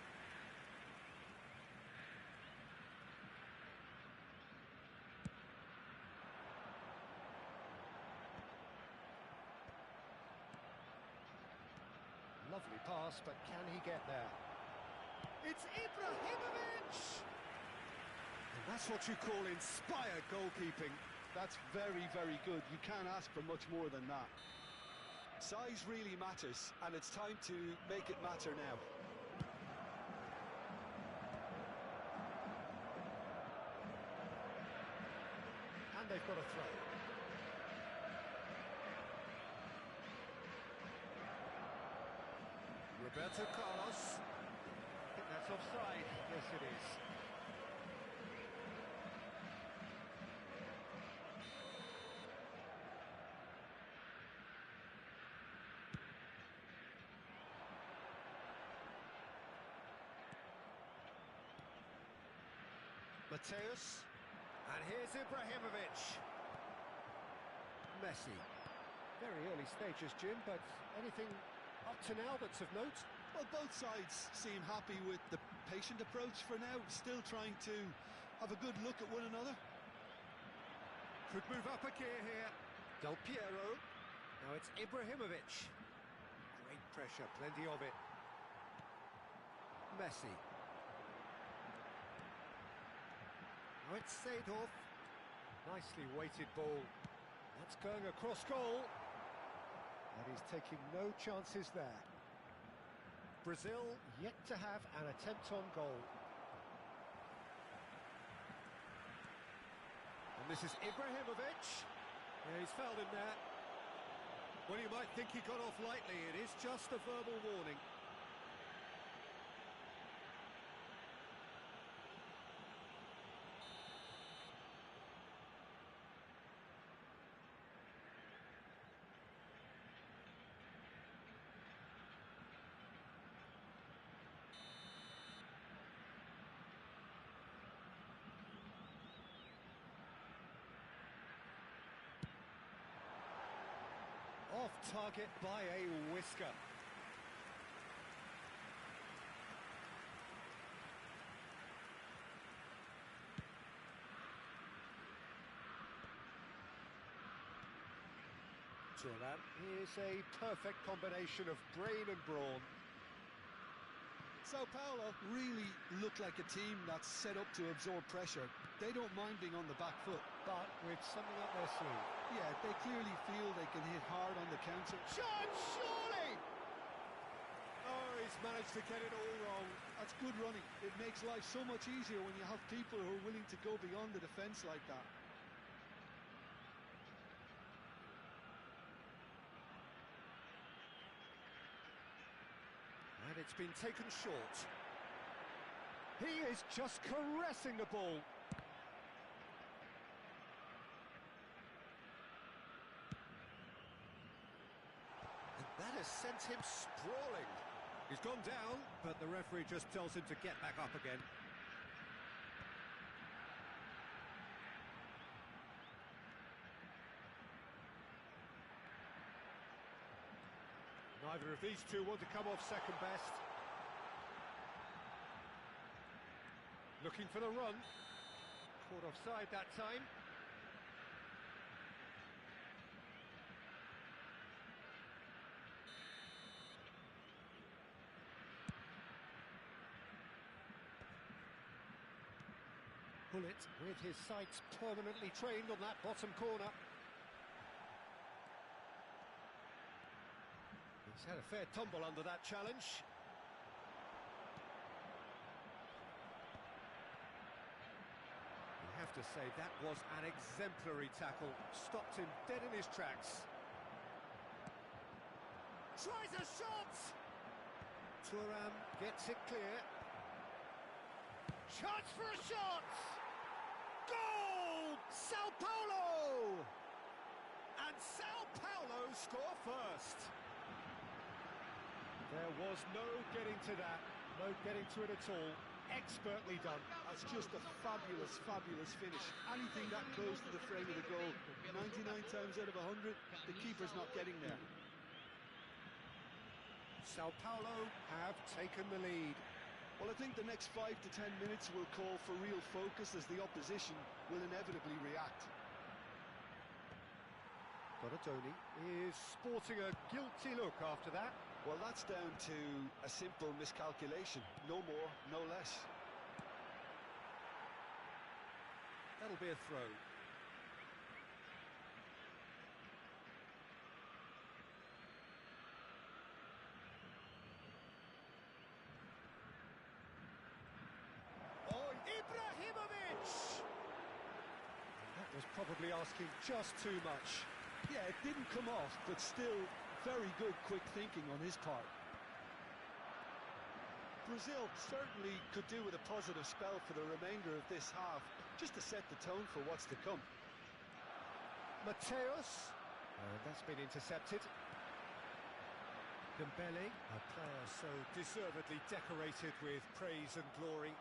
Lovely pass, but can he get there? It's Ibrahimovic! And that's what you call inspired goalkeeping. That's very, very good. You can't ask for much more than that. Size really matters, and it's time to make it matter now. And they've got a throw. Roberto Carlos. I think that's offside. Yes, it is. Mateus. And here's Ibrahimovic. Messi. Very early stages, Jim, but anything up to now that's of note? Well, both sides seem happy with the patient approach for now, still trying to have a good look at one another. Could move up a gear here. Del Piero. Now it's Ibrahimovic. Great pressure, plenty of it. Messi. Now it's Seedorf. Nicely weighted ball. That's going across goal. And he's taking no chances there. Brazil yet to have an attempt on goal. And this is Ibrahimovic. Yeah, he's fouled him there. Well, you might think he got off lightly. It is just a verbal warning. Off target by a whisker. Turan is a perfect combination of brain and brawn. Sao Paulo really look like a team that's set up to absorb pressure. They don't mind being on the back foot. But with something up their sleeve. Yeah, they clearly feel they can hit hard on the counter. Chance, surely! Oh, he's managed to get it all wrong. That's good running. It makes life so much easier when you have people who are willing to go beyond the defence like that. And it's been taken short. He is just caressing the ball. And that has sent him sprawling. He's gone down, but the referee just tells him to get back up again. Neither of these two want to come off second best. Looking for the run. Caught offside that time. Bullet with his sights permanently trained on that bottom corner. He's had a fair tumble under that challenge. You have to say that was an exemplary tackle. Stopped him dead in his tracks. Tries a shot! Thuram gets it clear. Chance for a shot! Goal! Sao Paulo! And Sao Paulo score first. There was no getting to that, no getting to it at all. Expertly done. That's just a fabulous, fabulous finish. Anything that close to the frame of the goal, 99 times out of 100, the keeper's not getting there. Sao Paulo have taken the lead. Well, I think the next 5 to 10 minutes will call for real focus as the opposition will inevitably react. Donatoni is sporting a guilty look after that. Well, that's down to a simple miscalculation. No more, no less. That'll be a throw. Oh, Ibrahimovic! That was probably asking just too much. Yeah, it didn't come off, but still very good quick thinking on his part. Brazil certainly could do with a positive spell for the remainder of this half, just to set the tone for what's to come. Mateus, and that's been intercepted. Dembele, a player so deservedly decorated with praise and glory.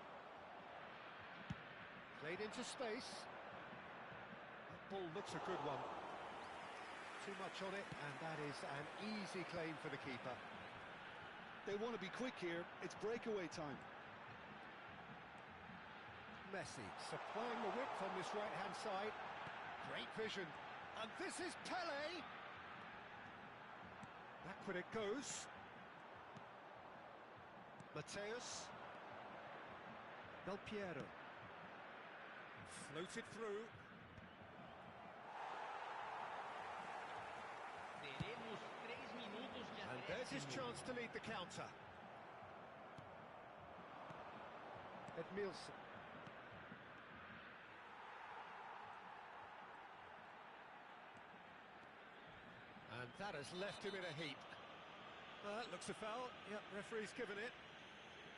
Played into space. That ball looks a good one. Too much on it, and that is an easy claim for the keeper. They want to be quick here. It's breakaway time. Messi supplying the width on this right-hand side. Great vision. And this is Pele. Backward it goes. Mateus. Del Piero. Floated through. Teremos 3 minutos de And there's his acréscimo. chance to lead the counter. Edmilson. And that has left him in a heap. Looks a foul. Yep, referee's given it.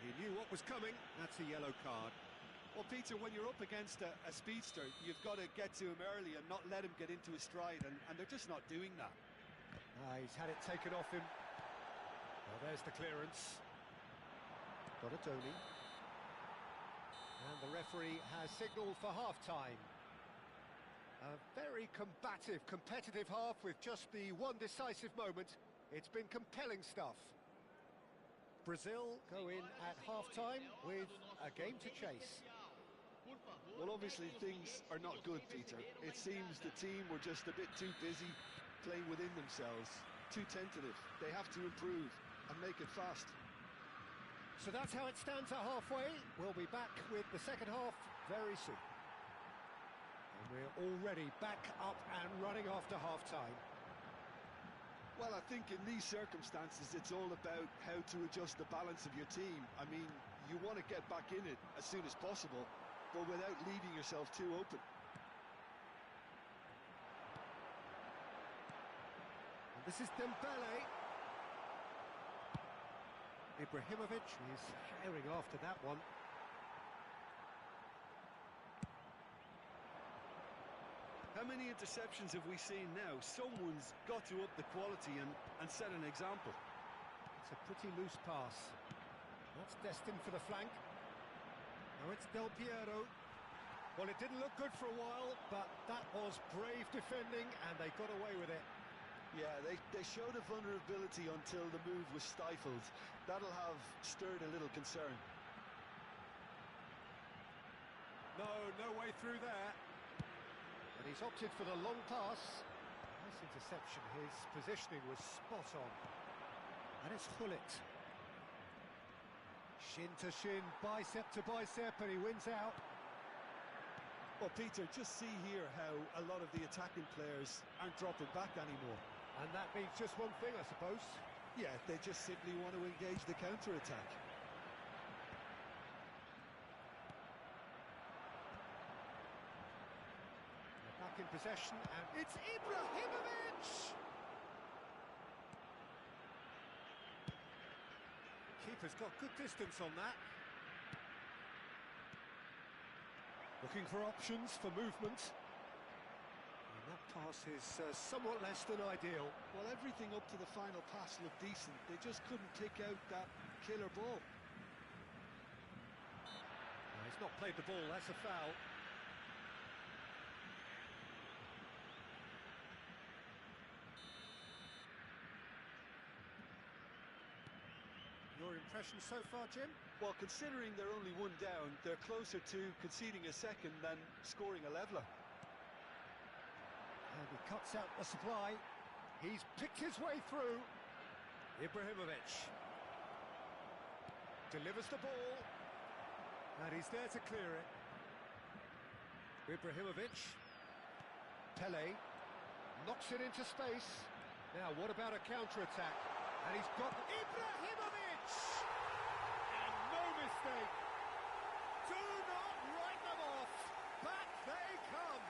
He knew what was coming. That's a yellow card. Well, Peter, when you're up against a speedster, you've got to get to him early and not let him get into his stride, and they're just not doing that. He's had it taken off him. Well, there's the clearance. Donatoni. And the referee has signalled for half-time. A very combative, competitive half with just the one decisive moment. It's been compelling stuff. Brazil go in at half-time with a game to chase. Well, obviously things are not good, Peter. It seems the team were just a bit too busy playing within themselves, too tentative. They have to improve and make it fast. So that's how it stands at halfway. We'll be back with the second half very soon. And we're already back up and running after half-time. Well, I think in these circumstances, it's all about how to adjust the balance of your team. I mean, you want to get back in it as soon as possible, but without leaving yourself too open. And this is Dembele. Ibrahimovic is herring after that one. How many interceptions have we seen now? Someone's got to up the quality and set an example. It's a pretty loose pass. That's destined for the flank. Now it's Del Piero. Well, it didn't look good for a while, but that was brave defending, and they got away with it. Yeah, they showed a vulnerability until the move was stifled. That'll have stirred a little concern. No way through there. And he's opted for the long pass. Nice interception. His positioning was spot on. And it's Hullet. Shin to shin, bicep to bicep, and he wins out. Well, Peter, just see here how a lot of the attacking players aren't dropping back anymore. And that means just one thing, I suppose. Yeah, they just simply want to engage the counter-attack. They're back in possession, and it's Ibrahimovic! Keeper's got good distance on that. Looking for options for movement. And that pass is somewhat less than ideal. Well, everything up to the final pass looked decent. They just couldn't pick out that killer ball. No, he's not played the ball, that's a foul. Your impression so far, Jim? Well, considering they're only one down, they're closer to conceding a second than scoring a leveller. And he cuts out the supply. He's picked his way through. Ibrahimovic delivers the ball, and he's there to clear it. Ibrahimovic. Pele knocks it into space. Now, what about a counter-attack? And he's got Ibrahimovic! And no mistake. Do not write them off. Back they come.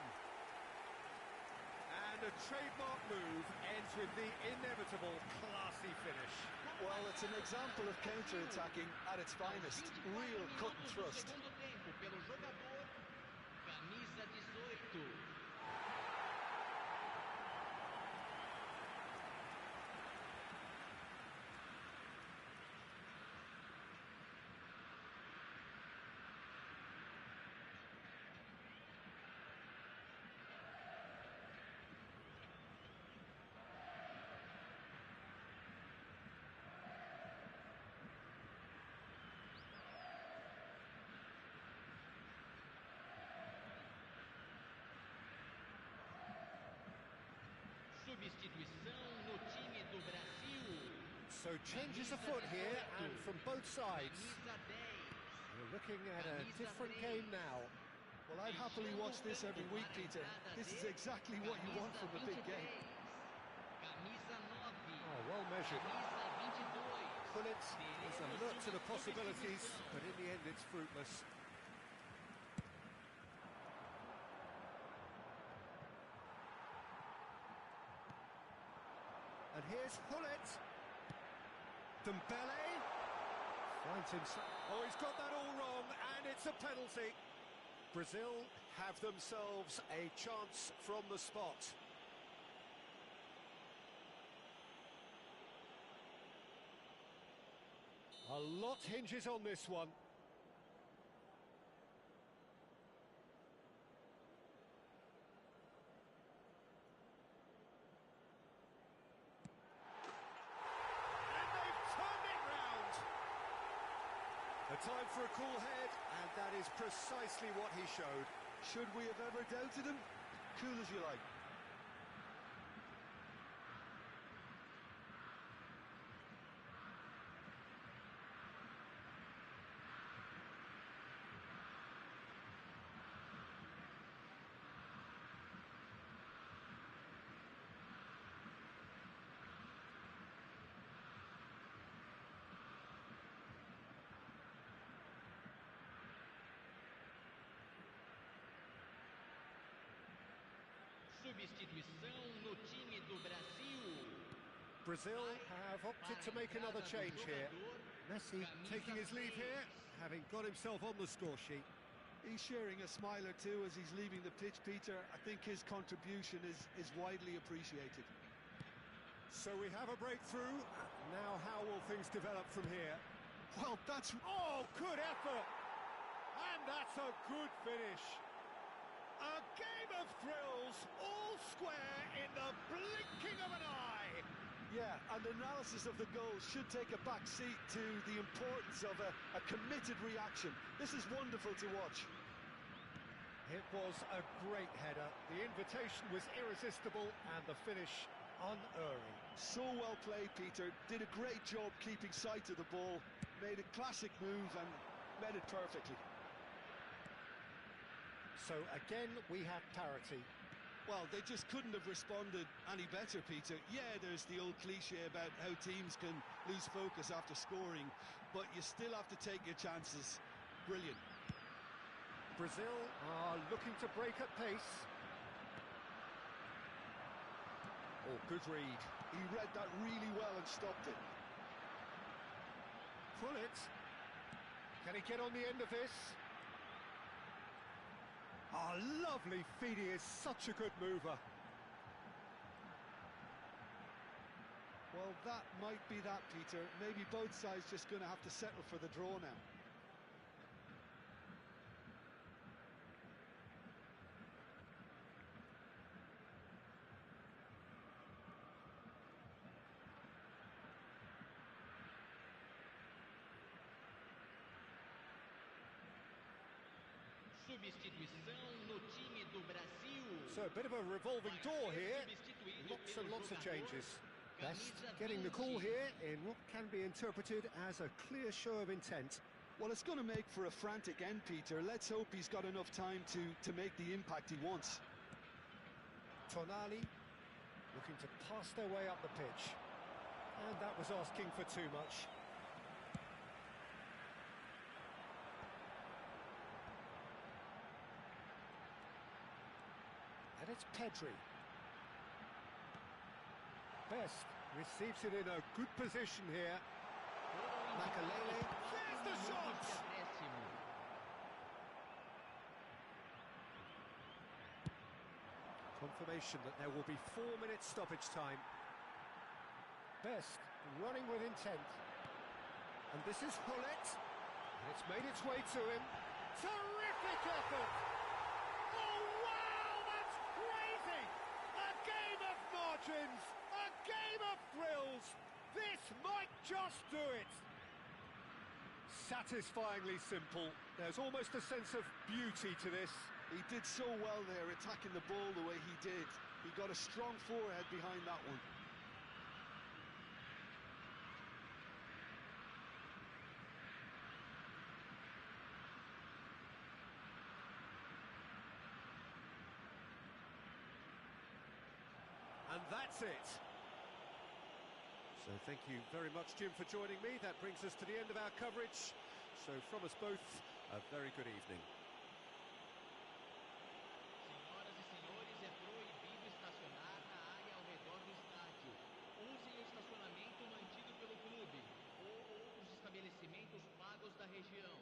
And a trademark move ends with the inevitable classy finish. Well, it's an example of counter-attacking at its finest. Real cut and thrust. Segundo tempo pelo jogador, camisa 18. Substituição no time do Brasil. So changes afoot here, and from both sides. Camisa 10. We're looking at a different game now. Well, I'd happily watch this every week, Peter. This is exactly what you want from a big game. Camisa 9. Oh, well measured. Camisa 22. Hullet is alert to the possibilities, but in the end it's fruitless. And here's Hullet. Dembele finds himself. Oh, he's got that all wrong, and it's a penalty. Brazil have themselves a chance from the spot. A lot hinges on this one. A time for a cool head, and that is precisely what he showed. Should we have ever doubted him? Cool as you like. Substituição no time do Brasil. Brazil have opted to make another change here. Messi taking his leave here, having got himself on the score sheet. He's sharing a smile or two as he's leaving the pitch, Peter. I think his contribution is widely appreciated. So we have a breakthrough. Now how will things develop from here? Well, that's... Oh, good effort! And that's a good finish. A game of thrills, all square in the blinking of an eye. Yeah, and analysis of the goal should take a back seat to the importance of a committed reaction. This is wonderful to watch. It was a great header. The invitation was irresistible and the finish unerring. So well played, Peter. Did a great job keeping sight of the ball. Made a classic move and met it perfectly. So again, we have parity. Well, they just couldn't have responded any better, Peter. Yeah, there's the old cliche about how teams can lose focus after scoring, but you still have to take your chances. Brilliant. Brazil are looking to break at pace. Oh, good read. He read that really well and stopped it. Pullet. Can he get on the end of this? Oh, lovely feed. He is such a good mover. Well, that might be that, Peter. Maybe both sides just going to have to settle for the draw now. Substituição no time do Brasil. So a bit of a revolving door here. Lots and lots of changes. Best getting the call here in what can be interpreted as a clear show of intent. Well, it's going to make for a frantic end, Peter. Let's hope he's got enough time to make the impact he wants. Tonali looking to pass their way up the pitch. And that was asking for too much. And it's Pedri. Best receives it in a good position here. Makalele, there's the shot! Confirmation that there will be 4 minutes stoppage time. Best running with intent. And this is Hullet. And it's made its way to him. Terrific effort! A game of margins, a game of thrills. This might just do it. Satisfyingly simple. There's almost a sense of beauty to this. He did so well there, attacking the ball the way he did. He got a strong forehead behind that one. And that's it. So thank you very much, Jim, for joining me. That brings us to the end of our coverage. So from us both, a very good evening. Senhoras e senhores, é proibido estacionar na área ao redor do estádio. Usem o estacionamento mantido pelo clube ou outros estabelecimentos pagos da região.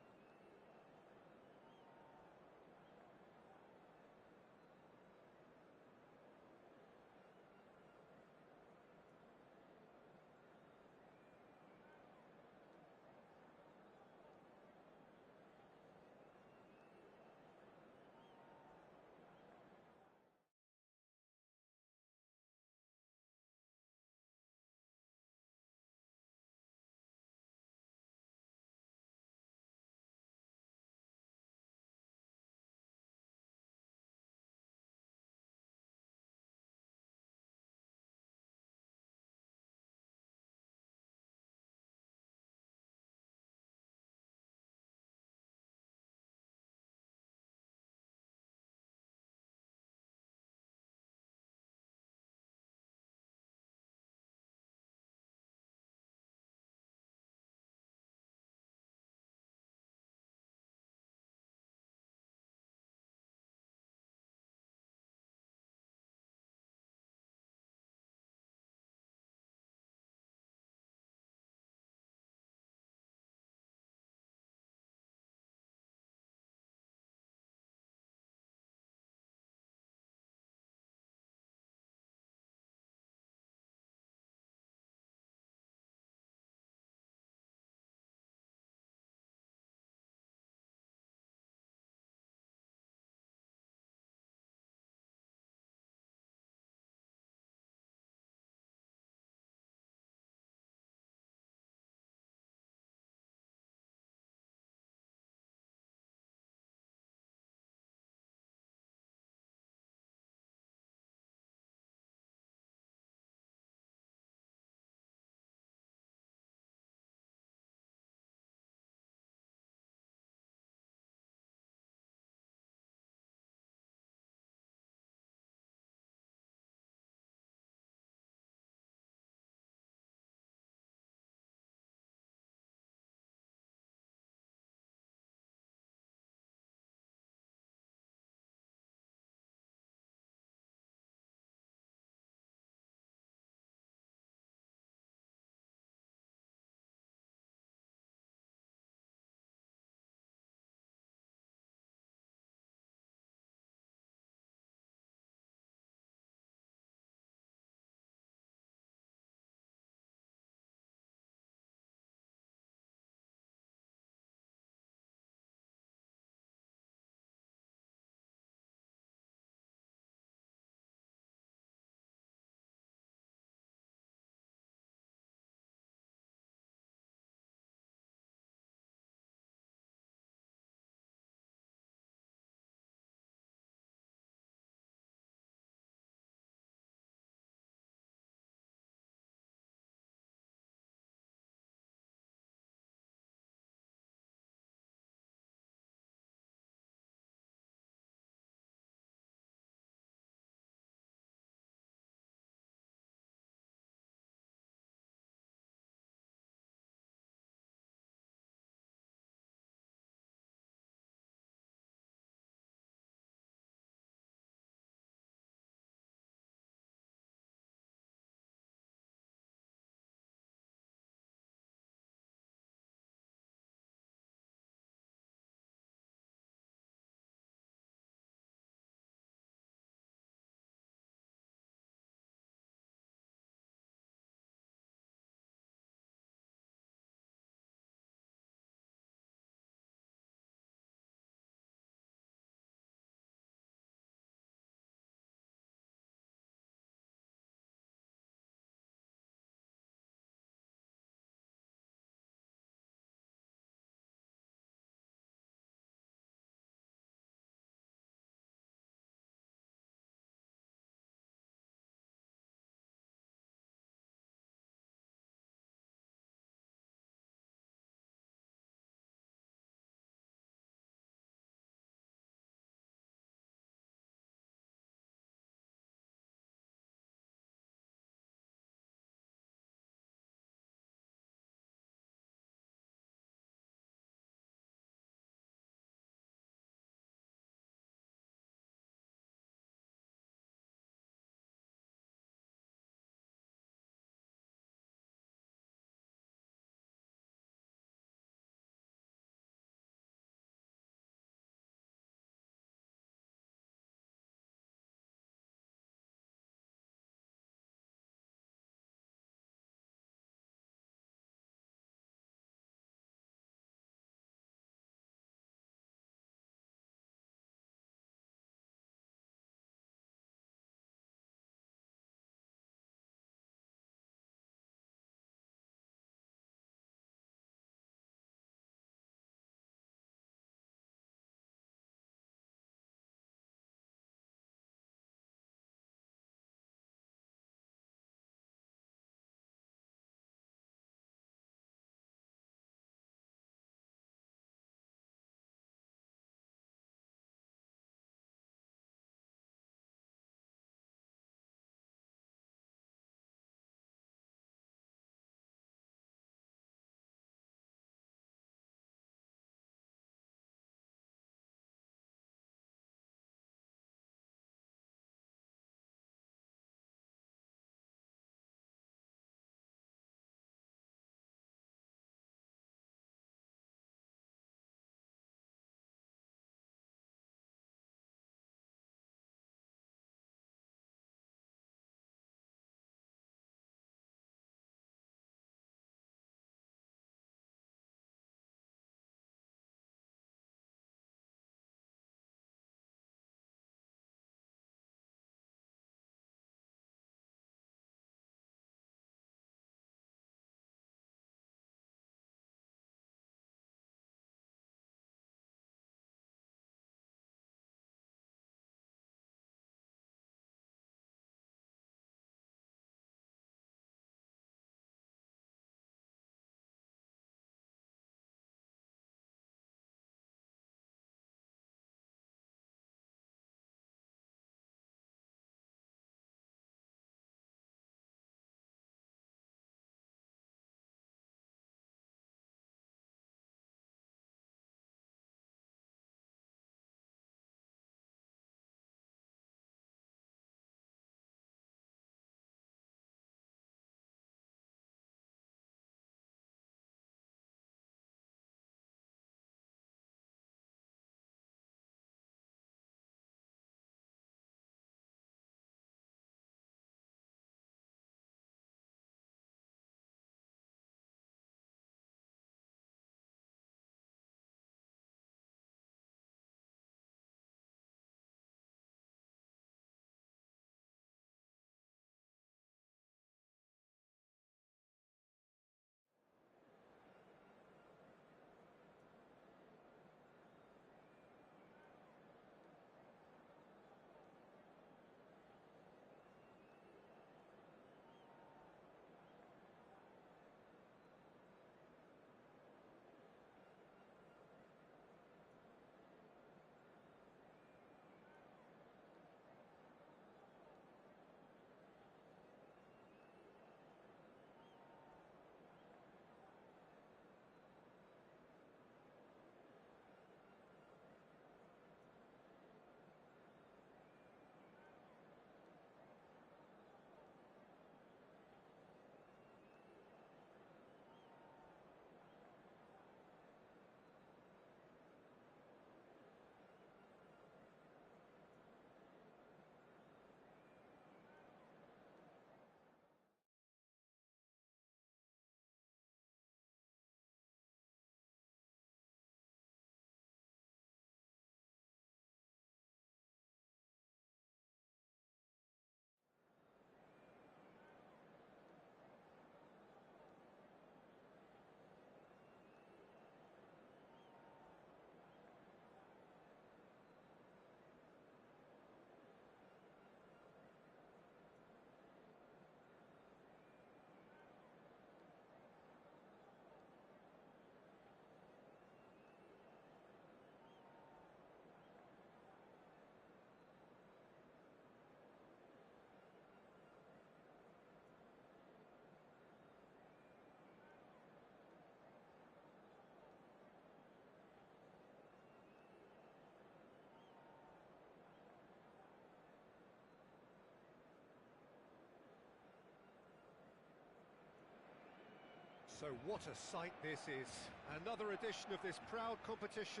So what a sight this is. Another edition of this proud competition,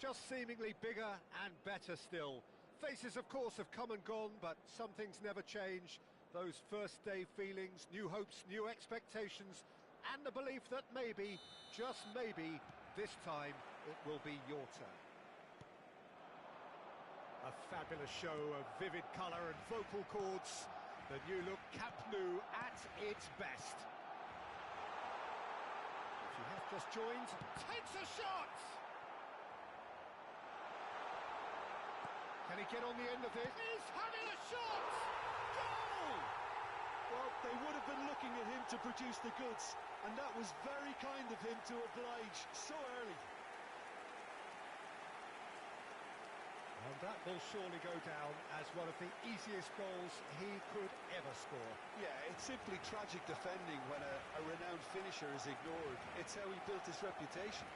just seemingly bigger and better still. Faces, of course, have come and gone, but some things never change. Those first day feelings, new hopes, new expectations, and the belief that maybe, just maybe, this time it will be your turn. A fabulous show of vivid colour and vocal cords. The new look Camp Nou at its best. If you have just joined, takes a shot! Can he get on the end of this? He's having a shot! Goal! Well, they would have been looking at him to produce the goods, and that was very kind of him to oblige so early. And that will surely go down as one of the easiest goals he could ever score. Yeah, it's simply tragic defending when a renowned finisher is ignored. It's how he built his reputation.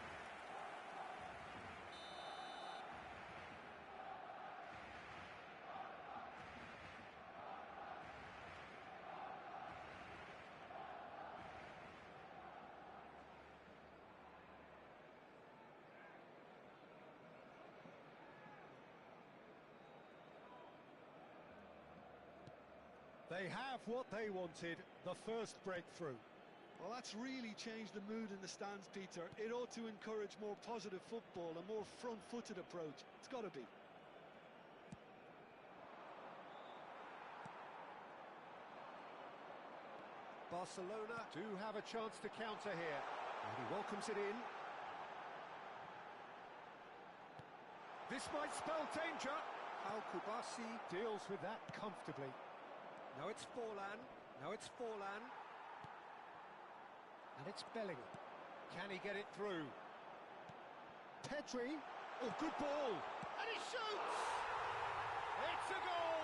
They have what they wanted, the first breakthrough. Well, that's really changed the mood in the stands, Peter. It ought to encourage more positive football, a more front-footed approach. It's got to be. Barcelona do have a chance to counter here. And he welcomes it in. This might spell danger. Al Kubasi deals with that comfortably. Now it's Forlan, now it's Forlan. And it's Bellingham. Can he get it through? Pedri, oh, good ball! And he shoots! It's a goal!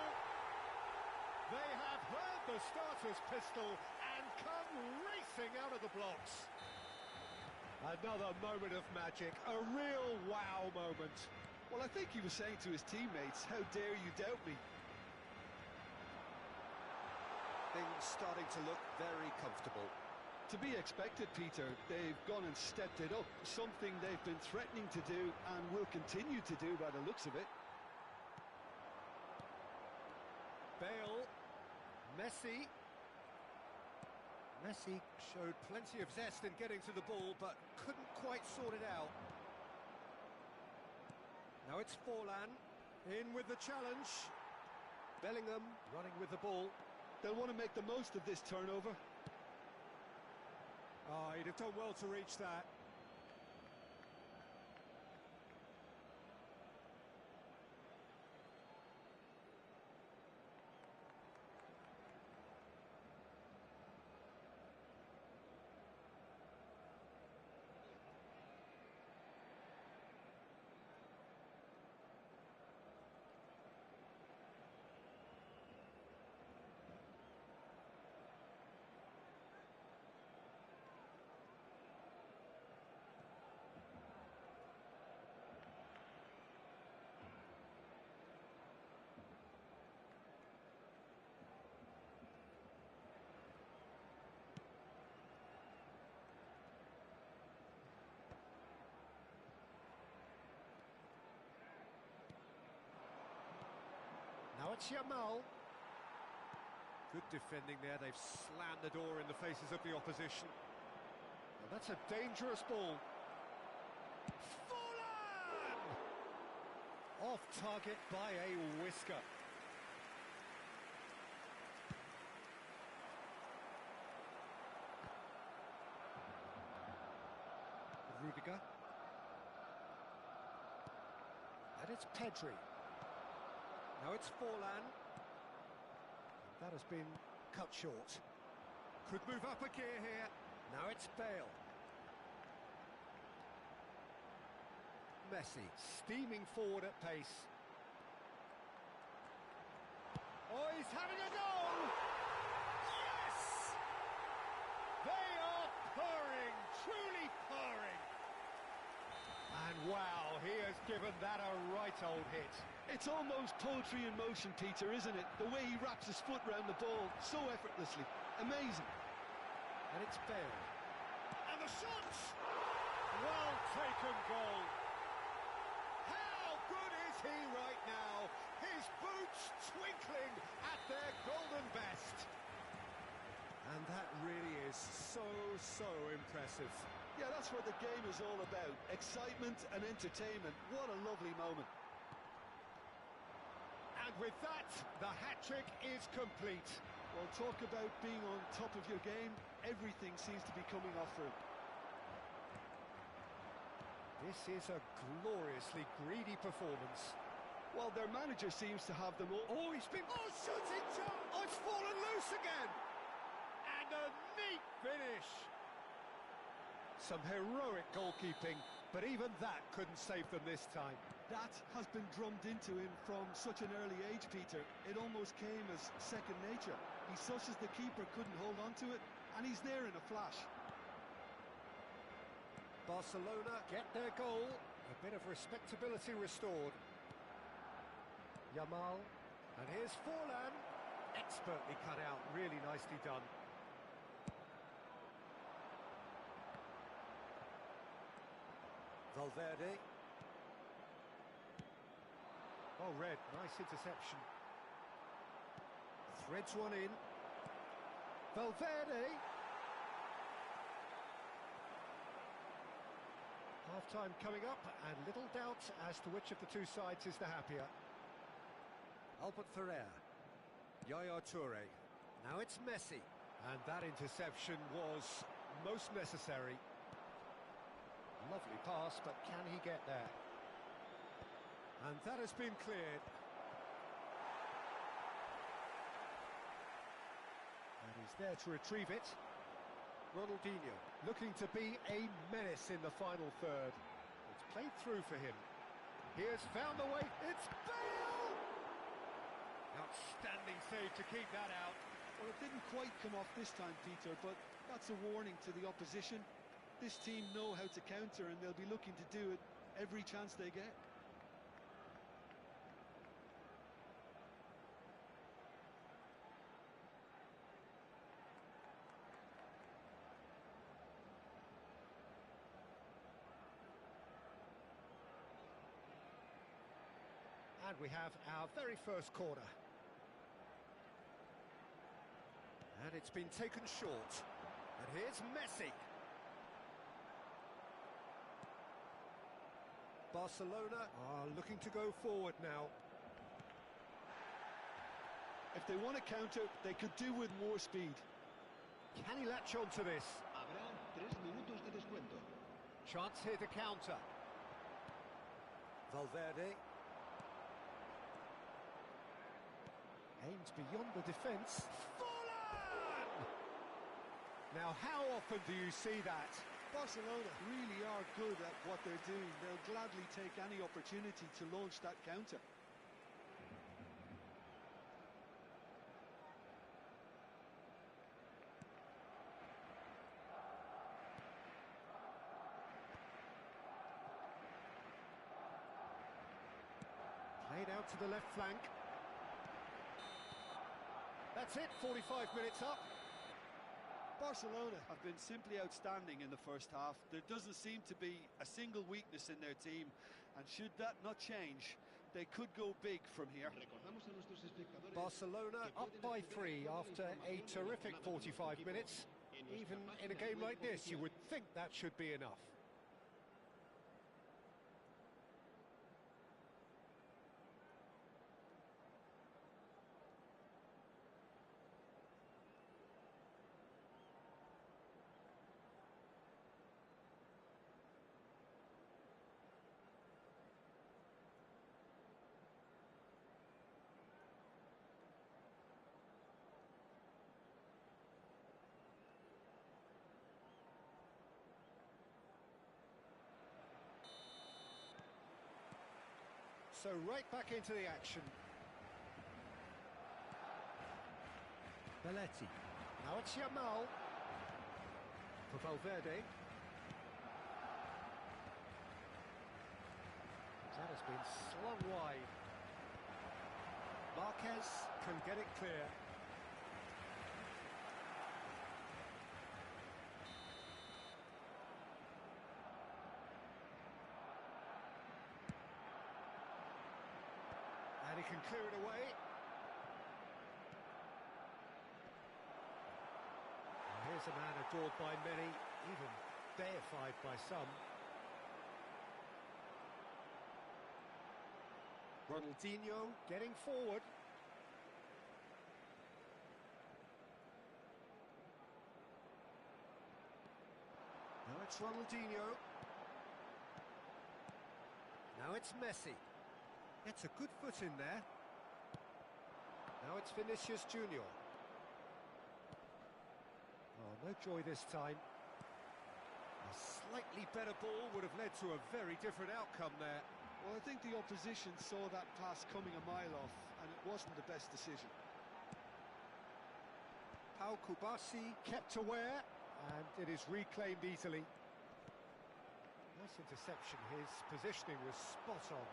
They have heard the starter's pistol and come racing out of the blocks. Another moment of magic, a real wow moment. Well, I think he was saying to his teammates, how dare you doubt me? Things starting to look very comfortable. To be expected, Peter. They've gone and stepped it up, something they've been threatening to do and will continue to do by the looks of it. Bale, Messi. Messi showed plenty of zest in getting to the ball, but couldn't quite sort it out. Now it's Forlan, in with the challenge. Bellingham running with the ball. They'll want to make the most of this turnover. Oh, he'd have done well to reach that. Now it's Yamal. Good defending there, they've slammed the door in the faces of the opposition. And that's a dangerous ball. Forlan! Off target by a whisker. Rudiger. And it's Pedri. Now it's Forlan. That has been cut short. Could move up a gear here. Now it's Bale. Messi steaming forward at pace. Oh, he's having a goal! Yes! They are purring, truly purring. And wow, he has given that a right old hit. It's almost poetry in motion, Peter, isn't it? The way he wraps his foot round the ball so effortlessly. Amazing. And it's Bale. And the shot! Well taken goal. How good is he right now? His boots twinkling at their golden best. And that really is so impressive. Yeah, that's what the game is all about. Excitement and entertainment. What a lovely moment. And with that, the hat-trick is complete. Well, talk about being on top of your game. Everything seems to be coming off for him. This is a gloriously greedy performance. Well, their manager seems to have them all. Oh, he's been... Oh, shooting jump! Oh, it's fallen loose again! And a neat finish. Some heroic goalkeeping, but even that couldn't save them this time. That has been drummed into him from such an early age, Peter. It almost came as second nature. He's such as the keeper couldn't hold on to it, and he's there in a flash. Barcelona get their goal. A bit of respectability restored. Yamal. And here's Forlan. Expertly cut out. Really nicely done. Valverde. Oh, Red, nice interception. Threads one in. Valverde. Half-time coming up, and little doubt as to which of the two sides is the happier. Albert Ferrer. Yaya Toure. Now it's Messi. And that interception was most necessary. Lovely pass, but can he get there? And that has been cleared. And he's there to retrieve it. Ronaldinho looking to be a menace in the final third. It's played through for him. He has found the way. It's Bale! Outstanding save to keep that out. Well, it didn't quite come off this time, Peter, but that's a warning to the opposition. This team know how to counter, and they'll be looking to do it every chance they get. And we have our very first corner. And it's been taken short. And here's Messi. Barcelona are looking to go forward now. If they want to counter, they could do with more speed. Can he latch on to this? Habrá 3 minutos de descuento. Chance here to counter. Valverde. Aims beyond the defence. Forlan! Now, how often do you see that? Barcelona really are good at what they're doing. They'll gladly take any opportunity to launch that counter. Played out to the left flank. That's it, 45 minutes up. Barcelona have been simply outstanding in the first half. There doesn't seem to be a single weakness in their team, and should that not change, they could go big from here. Barcelona up by 3 after a terrific 45 minutes. Even in a game like this, you would think that should be enough. So right back into the action. Belletti. Now it's Yamal. For Valverde. That has been slung wide. Marquez can get it clear. clear it away. Here's a man adored by many, even deified by some. Ronaldinho getting forward. Now it's Ronaldinho. Now it's Messi. Gets a good foot in there. Now it's Vinicius Junior. Oh, no joy this time. A slightly better ball would have led to a very different outcome there. Well, I think the opposition saw that pass coming a mile off, and it wasn't the best decision. Pau Kubasi kept aware, and it is reclaimed easily. Nice interception, his positioning was spot on.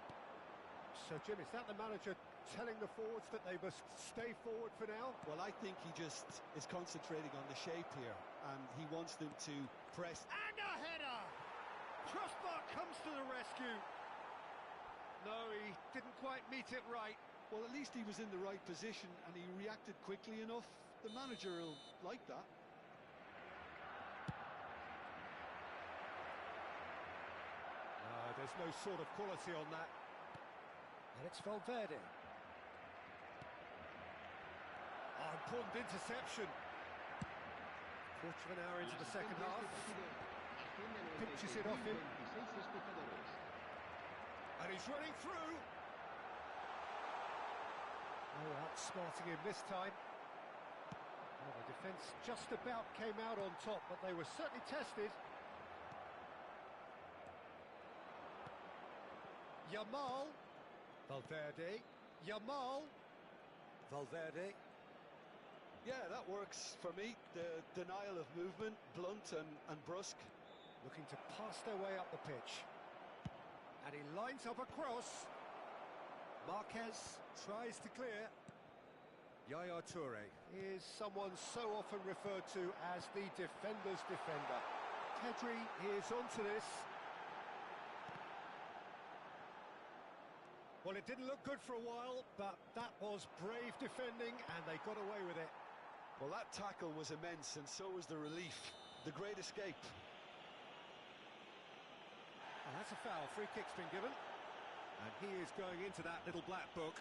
So, Jim, is that the manager telling the forwards that they must stay forward for now? Well, I think he just is concentrating on the shape here, and he wants them to press. And a header! Crossbar comes to the rescue. No, he didn't quite meet it right. Well, at least he was in the right position, and he reacted quickly enough. The manager will like that. No, there's no sort of quality on that. And it's Valverde. Oh, important interception. Quarter of an hour into the second half. Pinches it off him. And he's running through. Oh, outsmarting him this time. Well, the defence just about came out on top, but they were certainly tested. Yamal. Valverde. Yamal. Valverde. Yeah, that works for me. The denial of movement, blunt and brusque. Looking to pass their way up the pitch. And he lines up a cross. Marquez tries to clear. Yaya Toure is someone so often referred to as the defender's defender. Pedri is onto this. Well, it didn't look good for a while, but that was brave defending, and they got away with it. Well, that tackle was immense, and so was the relief. The great escape. Oh, that's a foul. Free kick's been given. And he is going into that little black book.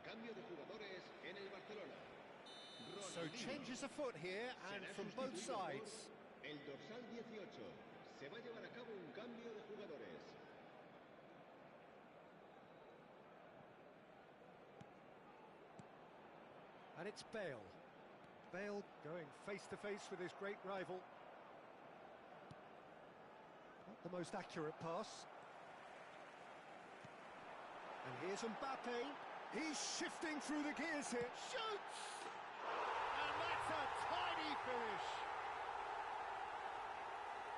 Cambio de jugadores en el Barcelona. So changes afoot here, and from both sides. El dorsal 18. Se va a llevar a cabo un cambio de jugadores. And it's Bale. Bale going face-to-face with his great rival. Not the most accurate pass. And here's Mbappe. He's shifting through the gears here. Shoots! And that's a tidy finish.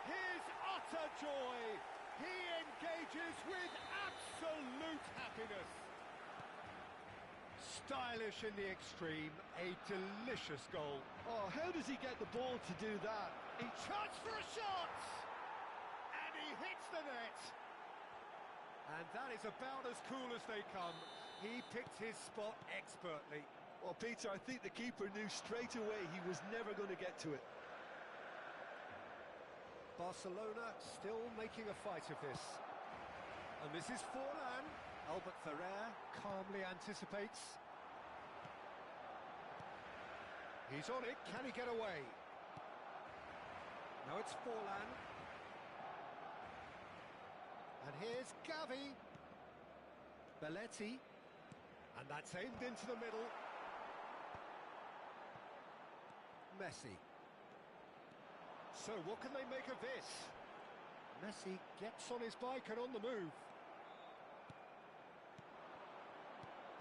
His utter joy. He engages with absolute happiness. Stylish in the extreme, a delicious goal. Oh, how does he get the ball to do that? He charged for a shot! And he hits the net. And that is about as cool as they come. He picked his spot expertly. Well, Peter, I think the keeper knew straight away he was never going to get to it. Barcelona still making a fight of this. And this is Forlan. Albert Ferrer calmly anticipates. He's on it. Can he get away? Now it's Forlan. And here's Gavi. Belletti. And that's aimed into the middle. Messi. So what can they make of this? Messi gets on his bike and on the move.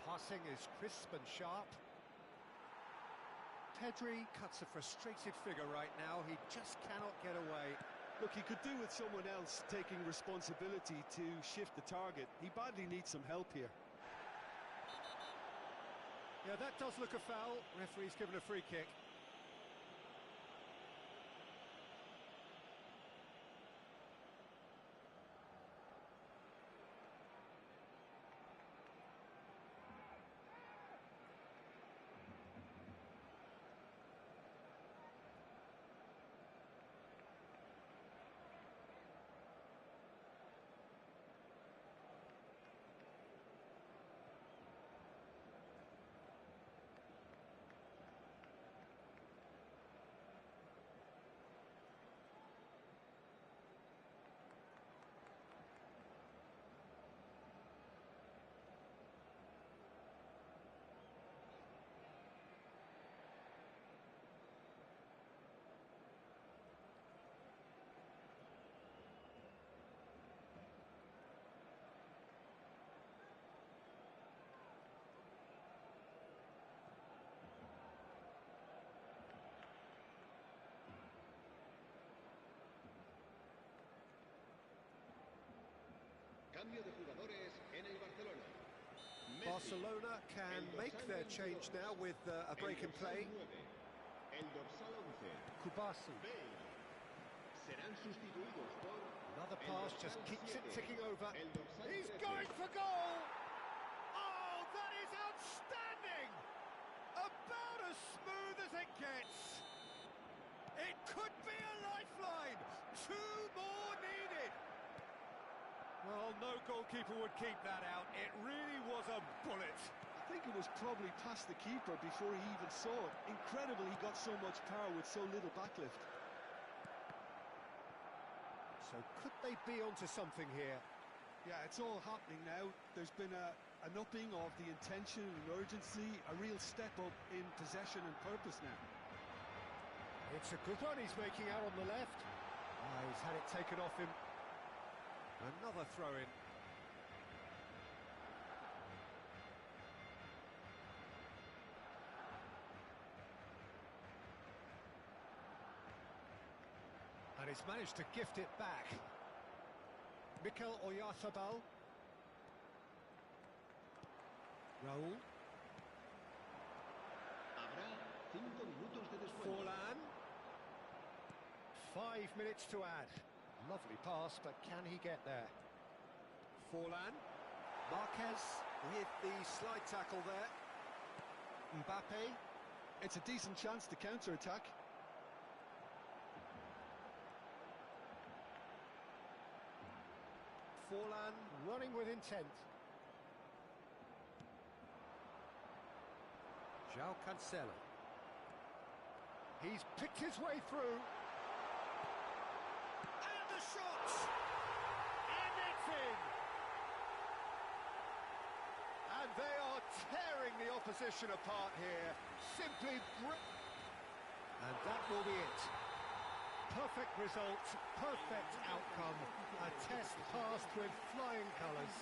Passing is crisp and sharp. Pedri cuts a frustrated figure right now. He just cannot get away. Look, he could do with someone else taking responsibility to shift the target. He badly needs some help here. Yeah, that does look a foul. Referee's given a free kick. Cambio de jugadores en el Barcelona. Messi, Barcelona can el make dorsal their 22, change now with a break in el dorsal play. 9, el dorsal 11, Kubasi. Bale. Serán sustituidos por Another el pass dorsal just keeps it 7, ticking over. el dorsal He's 13. going for goal! Oh, that is outstanding! About as smooth as it gets. It could be a lifeline. 2 more needed. Well, no goalkeeper would keep that out. It really was a bullet. I think it was probably past the keeper before he even saw it. Incredible he got so much power with so little backlift. So could they be onto something here? Yeah, it's all happening now. There's been an upping of the intention and urgency, a real step up in possession and purpose now. It's a good one he's making out on the left. He's had it taken off him. Another throw-in. And he's managed to gift it back. Mikel Oyarzabal. Raúl. Habrá 5 minutos de descuento. Forlan. 5 minutes to add. Lovely pass, but can he get there? Forlan. Marquez with the slide tackle there. Mbappe. It's a decent chance to counter-attack. Forlan running with intent. João Cancelo. He's picked his way through. And the shot! And it's in! And they are tearing the opposition apart here. Simply and that will be it. Perfect result, perfect outcome. A test passed with flying colours.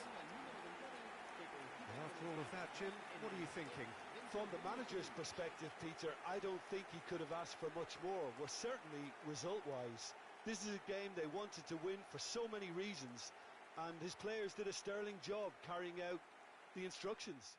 After all of that, Jim, what are you thinking? From the manager's perspective, Peter, I don't think he could have asked for much more. Well, certainly result-wise. This is a game they wanted to win for so many reasons, and his players did a sterling job carrying out the instructions.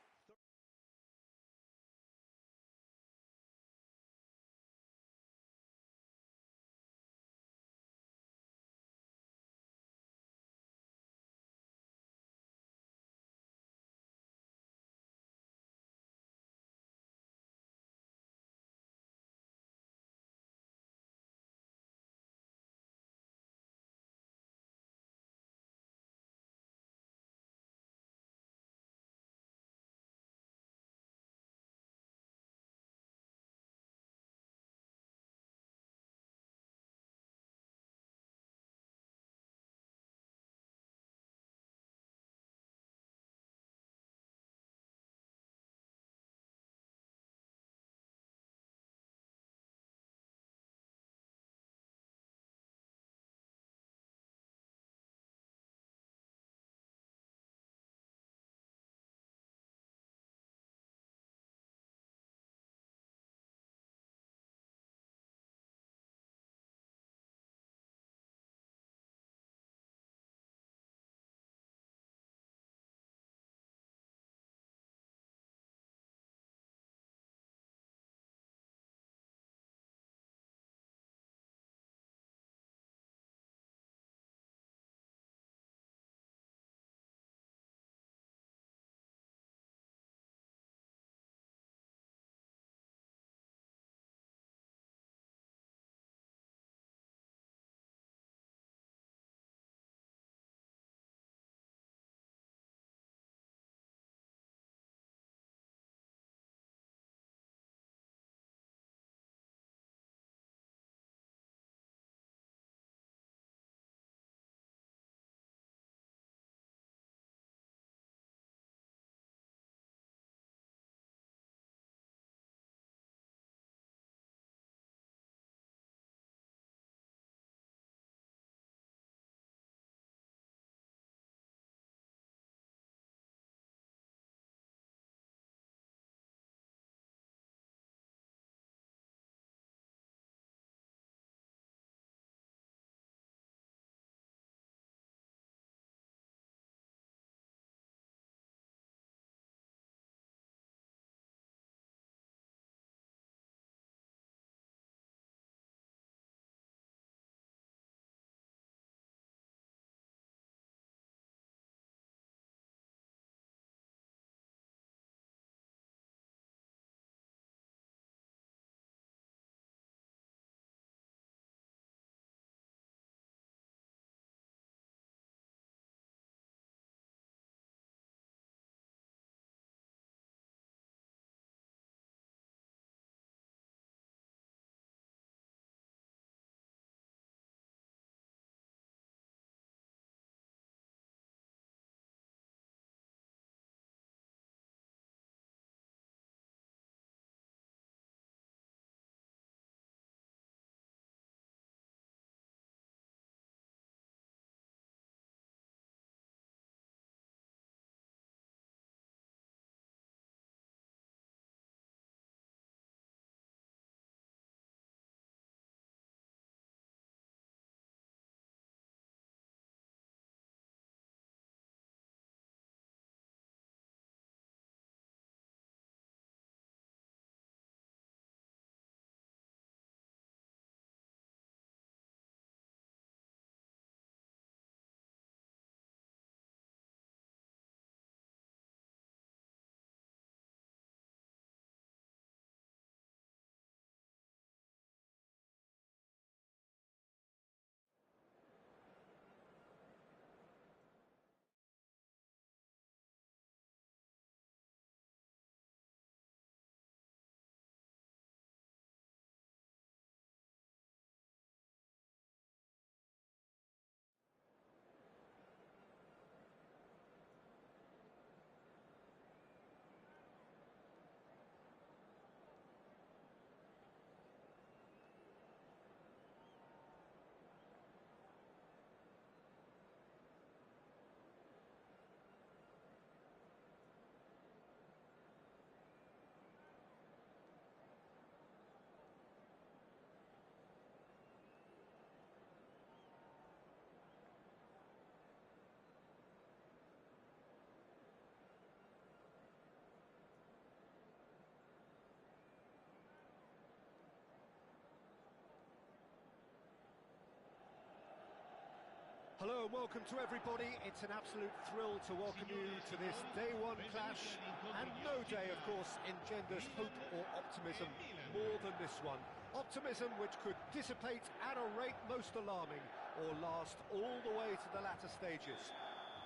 So welcome to everybody. It's an absolute thrill to welcome you to this day one clash, and no day, of course, engenders hope or optimism more than this one. Optimism which could dissipate at a rate most alarming, or last all the way to the latter stages.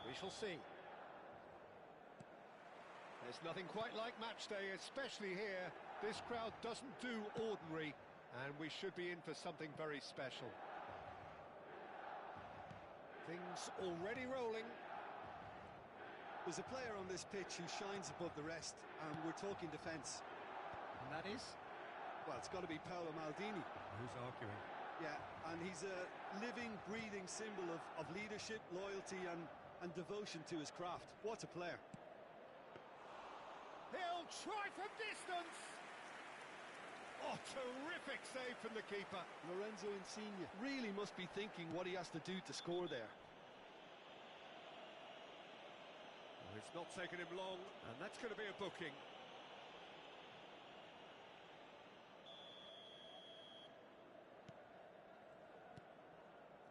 We shall see. There's nothing quite like match day, especially here. This crowd doesn't do ordinary, and we should be in for something very special. Things already rolling. There's a player on this pitch who shines above the rest, and we're talking defence. And that is? Well, it's got to be Paolo Maldini. Who's arguing? Yeah, and he's a living, breathing symbol of leadership, loyalty and devotion to his craft. What a player. He'll try from distance! Oh, terrific save from the keeper. Lorenzo Insigne really must be thinking what he has to do to score there. Well, it's not taken him long, and that's going to be a booking.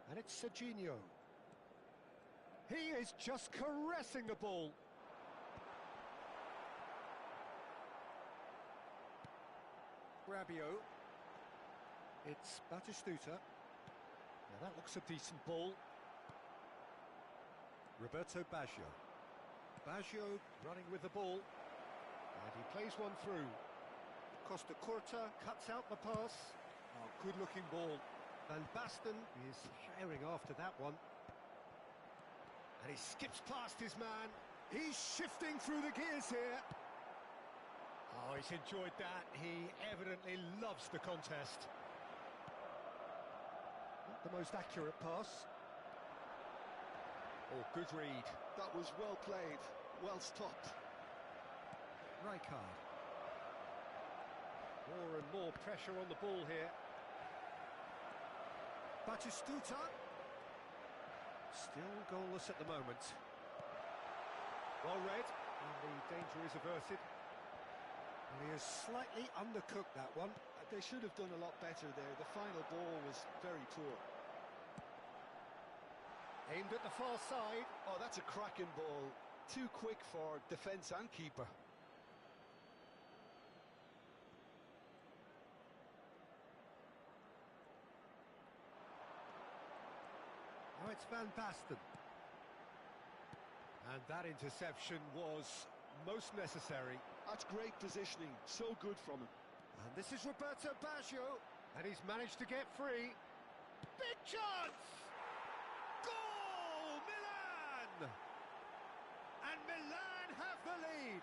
And it's Serginho. He is just caressing the ball. Rabiot. It's Batistuta. Now that looks a decent ball. Roberto Baggio. Baggio running with the ball. And he plays one through. Costa Curta cuts out the pass. Oh, good looking ball. Van Basten is sharing after that one. And he skips past his man. He's shifting through the gears here. Oh, he's enjoyed that. He evidently loves the contest. Not the most accurate pass. Oh, good read. That was well played, well stopped. Rijkaard. More and more pressure on the ball here. Batistuta. Still goalless at the moment. Well read, and the danger is averted. And he has slightly undercooked that one. They should have done a lot better there. The final ball was very poor. Aimed at the far side. Oh, that's a cracking ball. Too quick for defence and keeper. Now it's Van Basten. And that interception was most necessary. That's great positioning, so good from him. And this is Roberto Baggio, and he's managed to get free. Big chance! Goal! Milan! And Milan have the lead.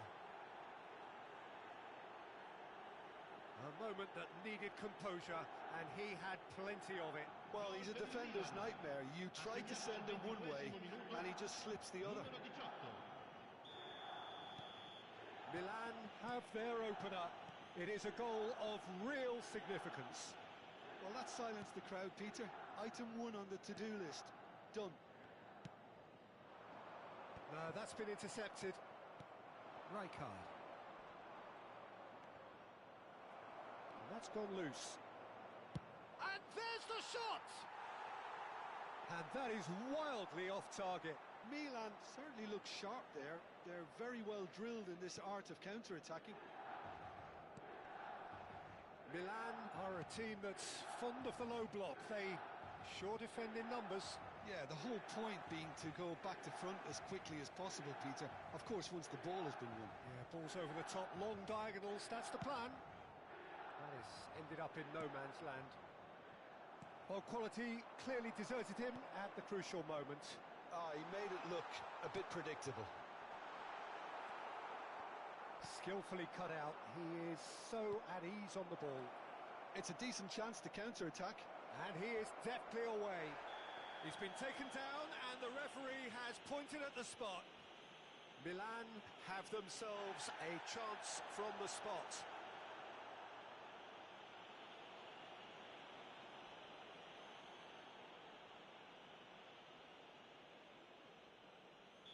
A moment that needed composure, and he had plenty of it. Well, he's a defender's nightmare. You try to send him one way, and he just slips the other. Milan have their opener. It is a goal of real significance. Well, that silenced the crowd, Peter. Item 1 on the to-do list. Done. No, that's been intercepted. Rijkaard. And that's gone loose. And there's the shot! And that is wildly off target. Milan certainly looks sharp there. They're very well drilled in this art of counter-attacking. Milan are a team that's fond of the low block. They sure defend in numbers. Yeah, the whole point being to go back to front as quickly as possible, Peter. Of course, once the ball has been won. Yeah, balls over the top, long diagonals, that's the plan. That has ended up in no man's land. Well, quality clearly deserted him at the crucial moment. Ah, he made it look a bit predictable. Skillfully cut out, he is so at ease on the ball. It's a decent chance to counter-attack. And he is deftly away. He's been taken down and the referee has pointed at the spot. Milan have themselves a chance from the spot.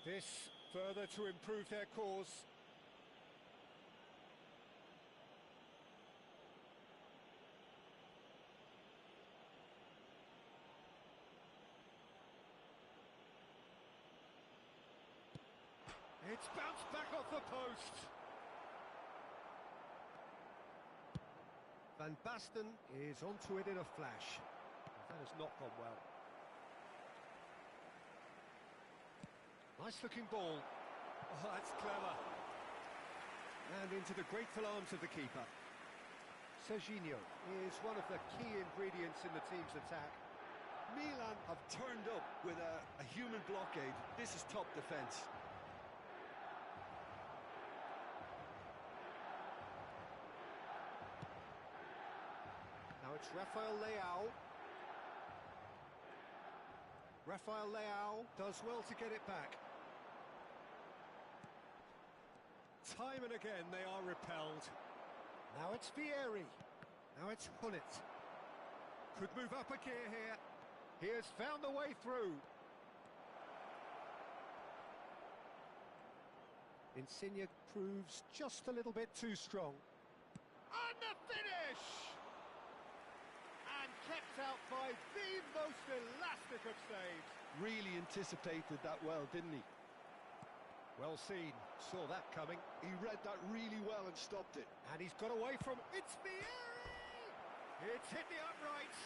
This further to improve their cause. It's bounced back off the post. Van Basten is onto it in a flash. That has not gone well. Nice looking ball. Oh, that's clever. And into the grateful arms of the keeper. Serginho is one of the key ingredients in the team's attack. Milan have turned up with a human blockade. This is top defence. Now it's Rafael Leao. Rafael Leao does well to get it back. Time and again they are repelled. Now it's Vieri. Now it's Hunit. Could move up a gear here. He has found the way through. Insigne proves just a little bit too strong. And the finish! And kept out by the most elastic of saves. Really anticipated that well, didn't he? Well seen, saw that coming. He read that really well and stopped it. And he's got away from... It's Vieri! It's hit the uprights.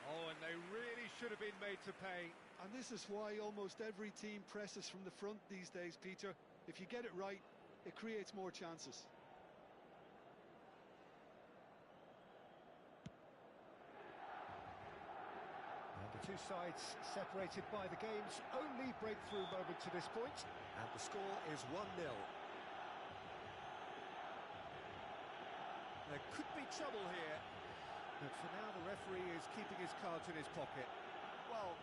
Oh, and they really should have been made to pay. And this is why almost every team presses from the front these days, Peter. If you get it right, it creates more chances. And the two sides separated by the game's only breakthrough moment to this point, and the score is 1-0. There could be trouble here, but for now the referee is keeping his cards in his pocket. Well,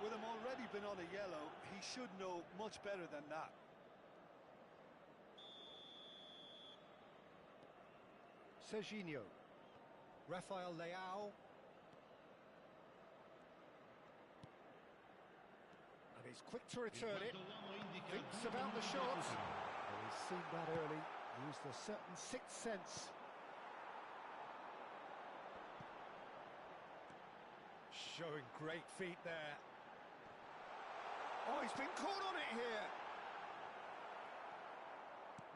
with him already been on a yellow, he should know much better than that. Serginho, Rafael Leao. And he's quick to return it. Thinks about the shot. Oh, he's seen that early. Used a certain sixth sense. Showing great feet there. Oh, he's been caught on it here.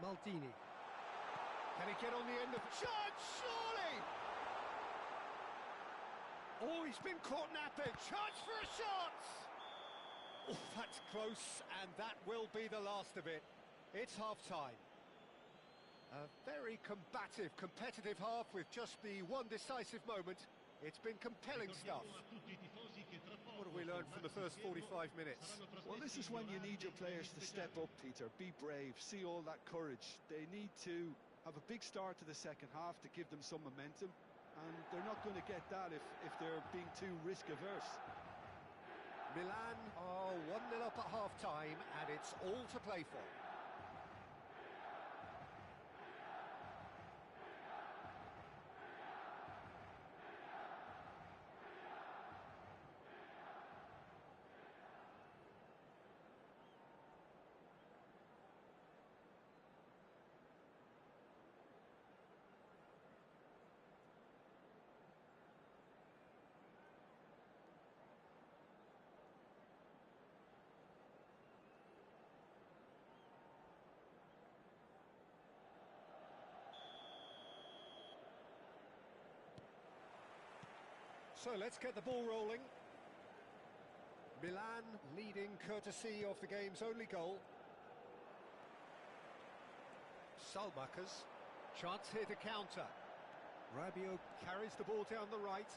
Maldini. Can he get on the end of... Charge, surely! Oh, he's been caught napping. Charge for a shot! Oh, that's close, and that will be the last of it. It's half-time. A very combative, competitive half with just the one decisive moment. It's been compelling stuff. What have we learned from the first 45 minutes? Well, this is when you need your players to step up, Peter. Be brave, see all that courage. They need to have a big start to the second half to give them some momentum, and they're not going to get that if they're being too risk-averse. Milan are 1-0 up at half-time, and it's all to play for. So let's get the ball rolling. Milan leading courtesy of the game's only goal. Salmakers. Chance here to counter. Rabiot carries the ball down the right.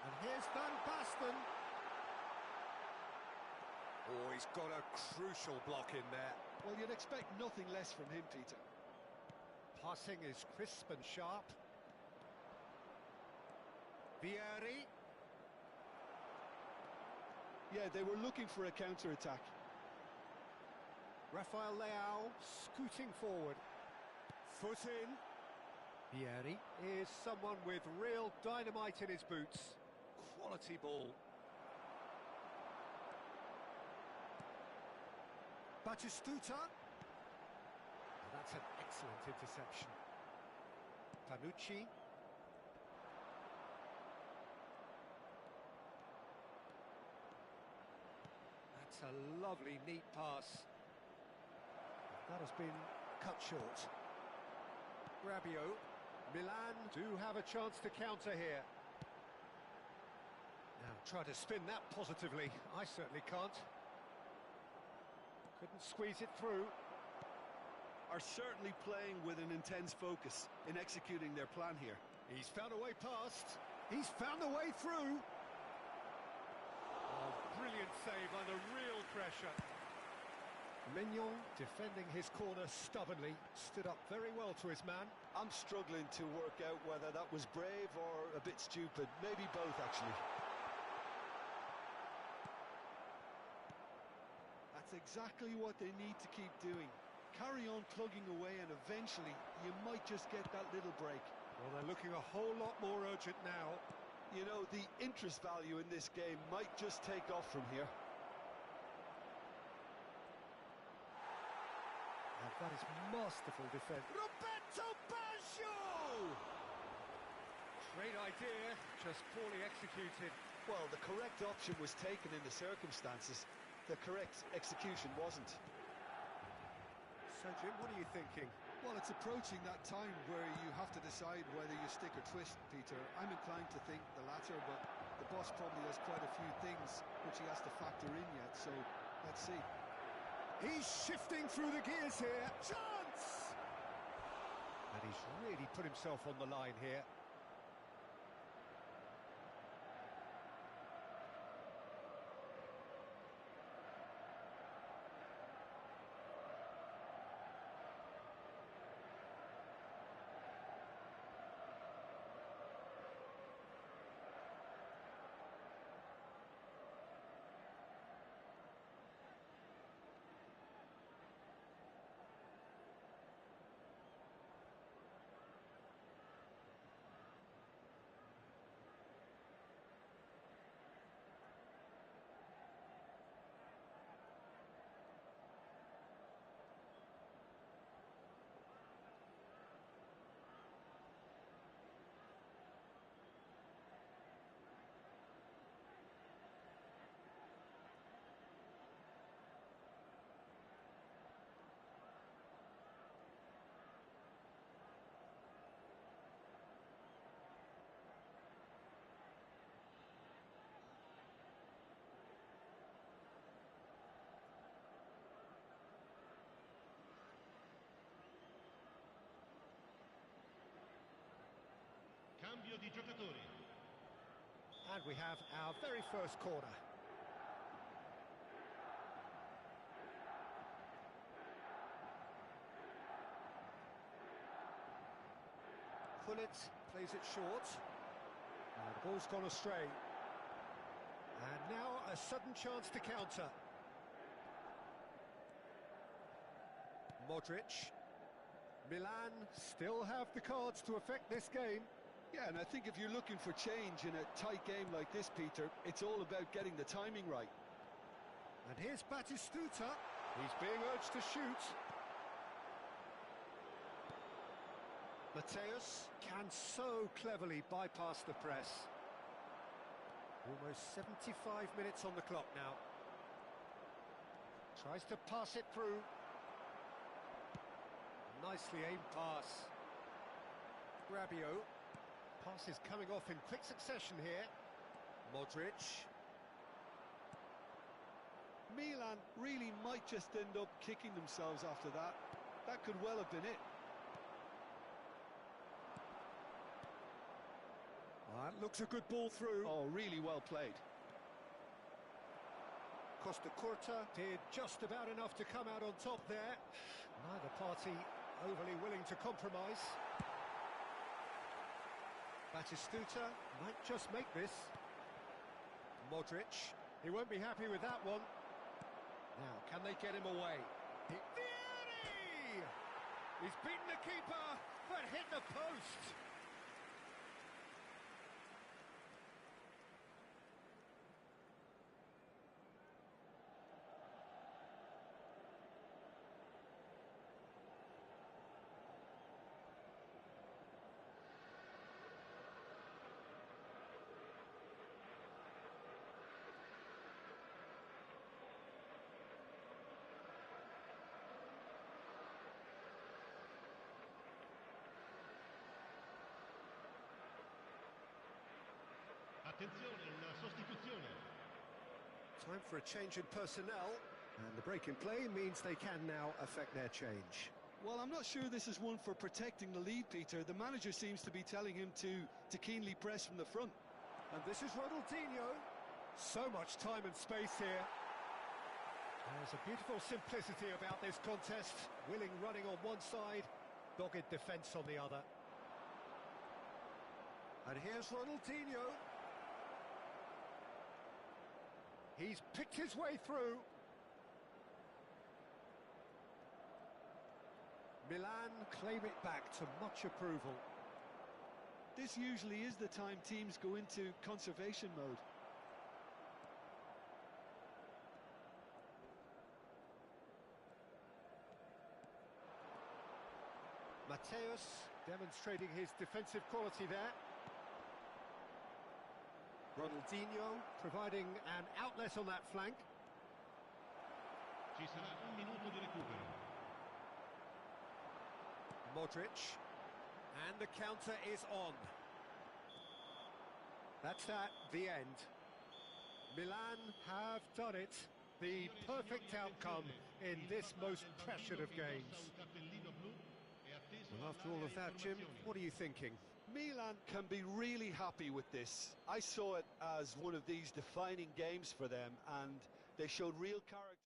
And here's Van Basten. Oh, he's got a crucial block in there. Well, you'd expect nothing less from him, Peter. Passing is crisp and sharp. Vieri. Yeah, they were looking for a counter-attack. Rafael Leao scooting forward. Foot in. Vieri is someone with real dynamite in his boots. Quality ball. Batistuta. That's an excellent interception. Panucci. That's a lovely, neat pass. That has been cut short. Rabiot. Milan do have a chance to counter here. Now try to spin that positively. I certainly can't. Couldn't squeeze it through. Are certainly playing with an intense focus in executing their plan here. He's found a way past. He's found a way through. Oh, brilliant save under real pressure. Mignon, defending his corner stubbornly, stood up very well to his man. I'm struggling to work out whether that was brave or a bit stupid. Maybe both, actually. That's exactly what they need to keep doing. Carry on plugging away and eventually you might just get that little break. Well, they're looking a whole lot more urgent now. You know, the interest value in this game might just take off from here. And that is masterful defence. Roberto Baggio! Great idea, just poorly executed. Well, the correct option was taken in the circumstances. The correct execution wasn't. So, Jim, what are you thinking? Well, it's approaching that time where you have to decide whether you stick or twist, Peter. I'm inclined to think the latter, but the boss probably has quite a few things which he has to factor in yet, so let's see. He's shifting through the gears here. Chance! And he's really put himself on the line here. Cambio di giocatore. And we have our very first corner. Gullit plays it short. And the ball's gone astray. And now a sudden chance to counter. Modric. Milan still have the cards to affect this game. Yeah, and I think if you're looking for change in a tight game like this, Peter, it's all about getting the timing right. And here's Batistuta. He's being urged to shoot. Mateus can so cleverly bypass the press. Almost 75 minutes on the clock now. Tries to pass it through. Nicely aimed pass. Rabiot. Pass is coming off in quick succession here. Modric. Milan really might just end up kicking themselves after that. That could well have been it. That looks a good ball through. Oh, really well played. Costa Curta did just about enough to come out on top there. Neither party overly willing to compromise. Batistuta might just make this. Modric, he won't be happy with that one. Now, can they get him away? Vieri! He's beaten the keeper, but hit the post. Attenzione, una sostituzione. Time for a change in personnel, and the break in play means they can now affect their change. Well, I'm not sure this is one for protecting the lead, Peter. The manager seems to be telling him to keenly press from the front. And this is Ronaldinho. So much time and space here. There's a beautiful simplicity about this contest. Willing running on one side, dogged defence on the other. And here's Ronaldinho. He's picked his way through. Milan claim it back to much approval. This usually is the time teams go into conservation mode. Mateus demonstrating his defensive quality there. Ronaldinho providing an outlet on that flank. Ci sarà un minuto di recupero. Modric, and the counter is on. That's at the end. Milan have done it. The perfect outcome in this most pressured of games. Well, after all of that, Jim, what are you thinking? Milan can be really happy with this. I saw it as one of these defining games for them, and they showed real character.